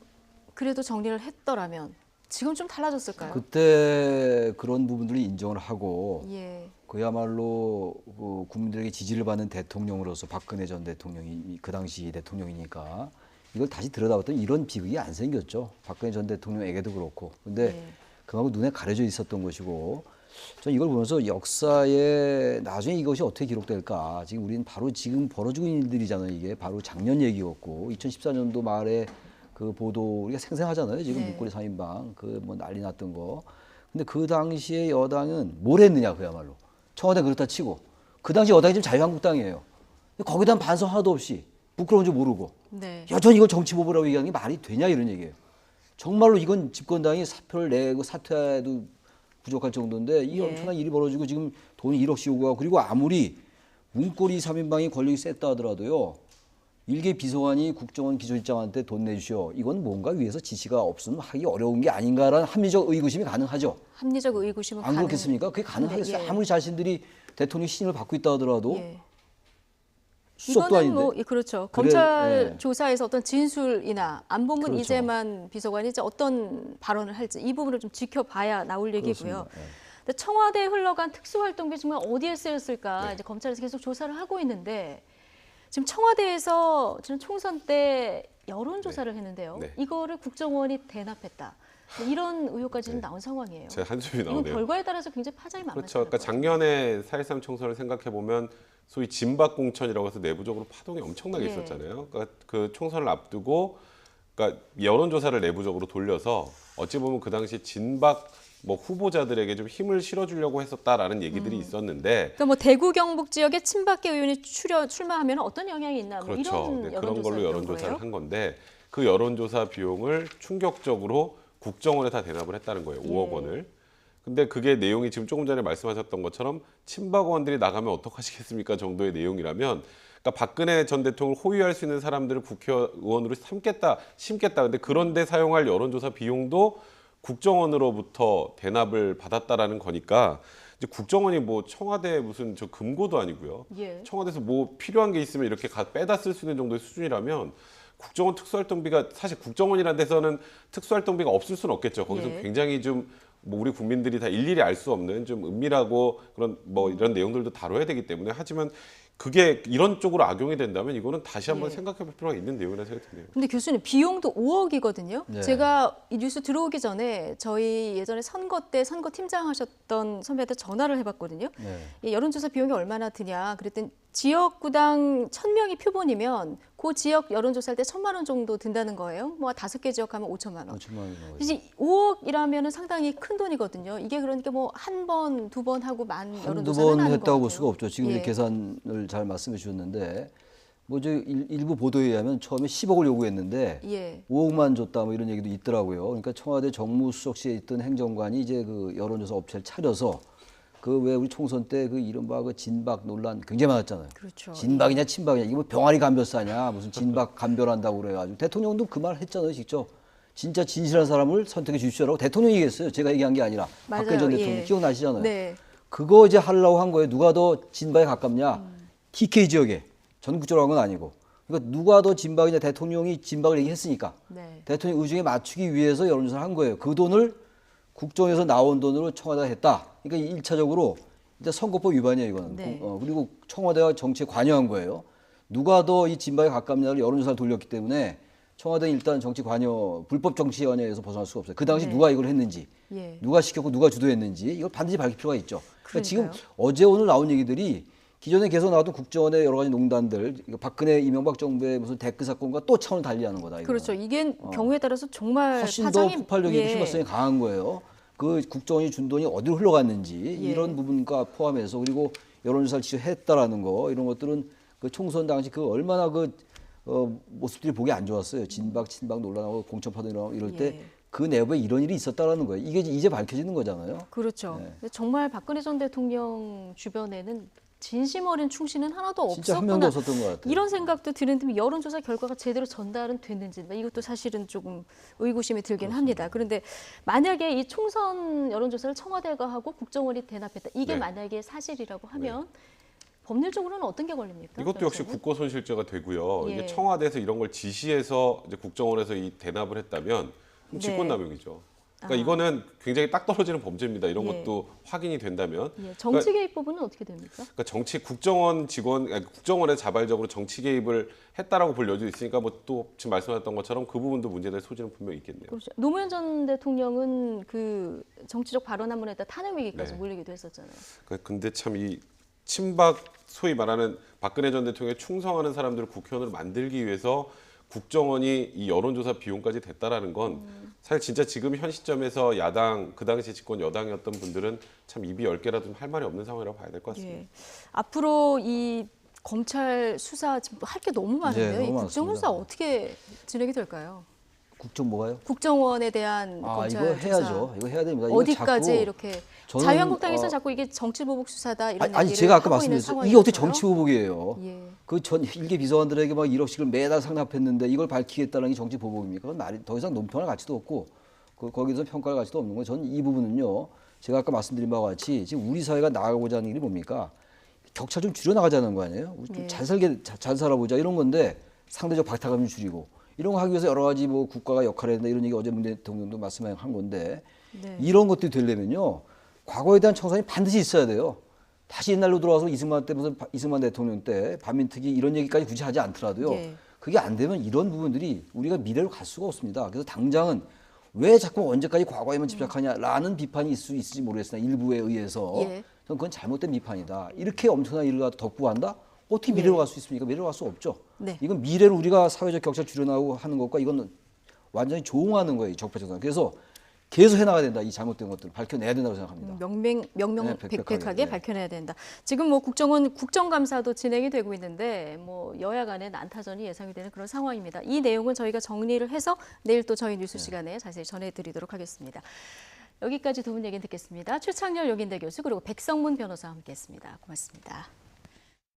그래도 정리를 했더라면 지금 좀 달라졌을까요? 그때 그런 부분들이 인정을 하고 예. 그야말로 그 국민들에게 지지를 받는 대통령으로서 박근혜 전 대통령이 그 당시 대통령이니까 이걸 다시 들여다봤더니 이런 비극이 안 생겼죠. 박근혜 전 대통령에게도 그렇고. 근데 예. 그만큼 눈에 가려져 있었던 것이고 저는 이걸 보면서 역사에 나중에 이것이 어떻게 기록될까. 지금 우리는 바로 지금 벌어지고 있는 일들이잖아요. 이게 바로 작년 얘기였고 2014년도 말에 그 보도 우리가 생생하잖아요. 지금 네. 문고리 3인방 그 뭐 난리 났던 거. 근데 그 당시에 여당은 뭘 했느냐 그야말로. 청와대 그렇다 치고 그 당시 여당이 지금 자유한국당이에요. 거기다 반성 하나도 없이 부끄러운 줄 모르고 네. 여전히 이걸 정치보복이라고 얘기하는 게 말이 되냐 이런 얘기예요. 정말로 이건 집권당이 사표를 내고 사퇴해도 부족할 정도인데 이 엄청난 일이 벌어지고 지금 돈이 1억씩 오고 그리고 아무리 문고리 3인방이 권력이 셌다 하더라도요. 일개 비서관이 국정원 기조실장한테 돈 내주시오. 이건 뭔가 위에서 지시가 없으면 하기 어려운 게 아닌가라는 합리적 의구심이 가능하죠. 합리적 의구심은 안 그렇겠습니까? 그게 가능하겠어요. 예. 아무리 자신들이 대통령 신임을 받고 있다 하더라도 예. 수석도 이거는 아닌데. 뭐 예, 그렇죠. 그래, 검찰 예. 조사에서 어떤 진술이나 안봉근 그렇죠. 이재만 비서관이 이제 어떤 발언을 할지 이 부분을 좀 지켜봐야 나올 얘기고요. 그렇습니다. 예. 근데 청와대에 흘러간 특수활동비 정말 어디에 쓰였을까 네. 이제 검찰에서 계속 조사를 하고 있는데 지금 청와대에서 지난 총선 때 여론조사를 했는데요. 네. 이거를 국정원이 대납했다. 이런 의혹까지 지금 네. 나온 상황이에요. 제가 한숨이 이건 나오네요. 결과에 따라서 굉장히 파장이 그렇죠. 많아요. 그러니까 작년에 4.13 총선을 생각해 보면 소위 진박 공천이라고 해서 내부적으로 파동이 엄청나게 예. 있었잖아요. 그러니까 그 총선을 앞두고 그러니까 여론조사를 내부적으로 돌려서 어찌 보면 그 당시 진박 뭐 후보자들에게 좀 힘을 실어주려고 했었다라는 얘기들이 있었는데 그러니까 뭐 대구 경북 지역에 친박계 의원이 출마하면 어떤 영향이 있나 뭐 그렇죠. 이런 네, 그런 걸로 여론조사를 거예요? 한 건데 그 여론조사 비용을 충격적으로 국정원에 다 대납을 했다는 거예요. 5억 원을. 근데 그게 내용이 지금 조금 전에 말씀하셨던 것처럼 친박 의원들이 나가면 어떡하시겠습니까 정도의 내용이라면 그러니까 박근혜 전 대통령을 호위할 수 있는 사람들을 국회의원으로 심겠다. 근데 그런데 사용할 여론조사 비용도 국정원으로부터 대납을 받았다라는 거니까 이제 국정원이 뭐 청와대 무슨 저 금고도 아니고요. 예. 청와대에서 뭐 필요한 게 있으면 이렇게 빼다 쓸 수 있는 정도의 수준이라면 국정원 특수활동비가 사실 국정원이라는 데서는 특수활동비가 없을 수는 없겠죠. 거기서 예. 굉장히 좀 뭐 우리 국민들이 다 일일이 알 수 없는 좀 은밀하고 그런 뭐 이런 내용들도 다뤄야 되기 때문에 하지만 그게 이런 쪽으로 악용이 된다면 이거는 다시 한번 예. 생각해 볼 필요가 있는 내용이라는 생각이 드네요. 근데 교수님 비용도 5억이거든요. 네. 제가 이 뉴스 들어오기 전에 저희 예전에 선거 때 선거팀장 하셨던 선배한테 전화를 해봤거든요. 네. 이 여론조사 비용이 얼마나 드냐 그랬더니 지역구당 1000명이 표본이면 그 지역 여론조사할 때 1000만 원 정도 든다는 거예요. 뭐 5개 지역 하면 5천만 원. 5천만 원. 이제 5억이라면 상당히 큰 돈이거든요. 이게 그러니까 뭐 한 번, 두 번 하고 만 한두 여론조사는 번 아닌 것 했다고 볼 같아요. 수가 없죠. 지금 예. 계산을 잘 말씀해 주셨는데 뭐 저 일부 보도에 의하면 처음에 10억을 요구했는데 예. 5억만 줬다 뭐 이런 얘기도 있더라고요. 그러니까 청와대 정무수석실에 있던 행정관이 이제 그 여론조사 업체를 차려서 그 왜 우리 총선 때 그 이른바 그 진박 논란 굉장히 많았잖아요. 그렇죠. 진박이냐 친박이냐 이게 뭐 병아리 감별사냐 무슨 진박 감별한다고 그래가지고 대통령도 그 말 했잖아요 직접. 진짜 진실한 사람을 선택해 주십시오라고 대통령이 얘기했어요. 제가 얘기한 게 아니라 박근혜 전 맞아요. 대통령 예. 기억나시잖아요. 네. 그거 이제 하려고 한 거예요. 누가 더 진박에 가깝냐? TK 지역에 전국적으로 한 건 아니고. 그러니까 누가 더 진박이냐? 대통령이 진박을 얘기했으니까 네. 대통령 의중에 맞추기 위해서 여론조사를 한 거예요. 그 돈을 국정에서 나온 돈으로 청와대가 했다. 그러니까 1차적으로 일단 선거법 위반이에요, 이거는. 네. 그리고 청와대가 정치에 관여한 거예요. 누가 더 이 진박에 가깝냐를 여론조사를 돌렸기 때문에 청와대는 일단 정치 관여, 불법 정치 관여에서 벗어날 수가 없어요. 그 당시 네. 누가 이걸 했는지, 예. 누가 시켰고 누가 주도했는지 이걸 반드시 밝힐 필요가 있죠. 그러니까 지금 그러니까요. 어제 오늘 나온 얘기들이 기존에 계속 나왔던 국정원의 여러 가지 농단들, 박근혜 이명박 정부의 무슨 댓글 사건과 또 차원을 달리하는 거다. 이거는. 그렇죠. 이게 경우에 따라서 정말 훨씬 파장이 더 폭발력이 예. 휘발성이 강한 거예요. 그 국정원이 준 돈이 어디로 흘러갔는지 예. 이런 부분과 포함해서 그리고 여론조사를 지시했다라는 거 이런 것들은 그 총선 당시 그 얼마나 모습들이 보기 안 좋았어요. 진박 친박 논란하고 공천파동 일어나고 이럴 때 예. 그 내부에 이런 일이 있었다라는 거예요. 이게 이제 밝혀지는 거잖아요. 그렇죠. 네. 근데 정말 박근혜 전 대통령 주변에는 진심 어린 충신은 하나도 진짜 한 없었구나. 명도 없었던 것 같아요. 이런 생각도 드는데 여론조사 결과가 제대로 전달은 됐는지 이것도 사실은 조금 의구심이 들긴 합니다. 그런데 만약에 이 총선 여론조사를 청와대가 하고 국정원이 대납했다. 이게 네. 만약에 사실이라고 하면 법률적으로는 어떤 게 걸립니까? 이것도 역시 변호사님? 국고손실죄가 되고요. 예. 이게 청와대에서 이런 걸 지시해서 이제 국정원에서 이 대납을 했다면 네. 직권남용이죠. 그러니까 아. 이거는 굉장히 딱 떨어지는 범죄입니다. 이런 예. 것도 확인이 된다면. 예. 정치 개입법은 어떻게 됩니까? 그러니까 국정원 직원, 국정원에 자발적으로 정치 개입을 했다라고 볼 여지도 있으니까 뭐 또 지금 말씀하셨던 것처럼 그 부분도 문제될 소지는 분명히 있겠네요. 그렇죠. 노무현 전 대통령은 그 정치적 발언 한 번 했다 탄핵 위기까지 네. 몰리기도 했었잖아요. 근데 참 이 친박 소위 말하는 박근혜 전 대통령에 충성하는 사람들을 국회의원으로 만들기 위해서 국정원이 이 여론조사 비용까지 됐다라는 건 사실 진짜 지금 현 시점에서 야당 그 당시 집권 여당이었던 분들은 참 입이 10개라도 할 말이 없는 상황이라고 봐야 될 것 같습니다. 예. 앞으로 이 검찰 수사 지금 할 게 너무 많은데요. 네, 이 너무 국정원 수사 어떻게 진행이 될까요? 국정 뭐가요? 국정원에 대한 아, 검찰 이거 수사 해야죠. 이거 해야 됩니다. 이거 어디까지 자꾸 이렇게 저는, 자유한국당에서 자꾸 이게 정치보복 수사다 이런 아니 얘기를 제가 아까 하고 있는 말씀드렸죠. 이게 어떻게 상황이라서요. 정치보복이에요? 예. 그 전 일개 비서관들에게 막 1억씩을 매달 상납했는데 이걸 밝히겠다는 게 정치보복입니까? 그건 말이 더 이상 논평할 가치도 없고 거기서 평가할 가치도 없는 거예요. 저는 이 부분은요. 제가 아까 말씀드린 바와 같이 지금 우리 사회가 나아가고자 하는 일이 뭡니까? 격차 좀 줄여나가자는 거 아니에요? 우리 좀 예. 잘 살아보자 이런 건데 상대적 박탈감 좀 줄이고 이런 거 하기 위해서 여러 가지 뭐 국가가 역할을 해야 된다 이런 얘기 어제 문 대통령도 말씀한 건데 네. 이런 것들이 되려면요. 과거에 대한 청산이 반드시 있어야 돼요. 다시 옛날로 돌아와서 이승만 때 무슨 이승만 대통령 때 반민특위 이런 얘기까지 굳이 하지 않더라도요. 예. 그게 안 되면 이런 부분들이 우리가 미래로 갈 수가 없습니다. 그래서 당장은 왜 자꾸 언제까지 과거에만 집착하냐라는 비판이 있을 수 있을지 모르겠으나 일부에 의해서 예. 저는 그건 잘못된 비판이다. 이렇게 엄청난 일을 갖다 덮고 간다? 어떻게 미래로 갈 수 있습니까? 미래로 갈 수 없죠. 네. 이건 미래로 우리가 사회적 격차 줄여나가고 하는 것과 이건 완전히 조응하는 거예요. 적폐청산. 그래서 계속 해나가야 된다. 이 잘못된 것들을 밝혀내야 된다고 생각합니다. 명명백백하게 네. 밝혀내야 된다. 지금 뭐 국정원 국정감사도 진행이 되고 있는데 뭐 여야 간의 난타전이 예상이 되는 그런 상황입니다. 이 내용은 저희가 정리를 해서 내일 또 저희 뉴스 시간에 자세히 전해드리도록 하겠습니다. 여기까지 두 분 얘기 듣겠습니다. 최창렬 용인대 교수 그리고 백성문 변호사와 함께했습니다. 고맙습니다.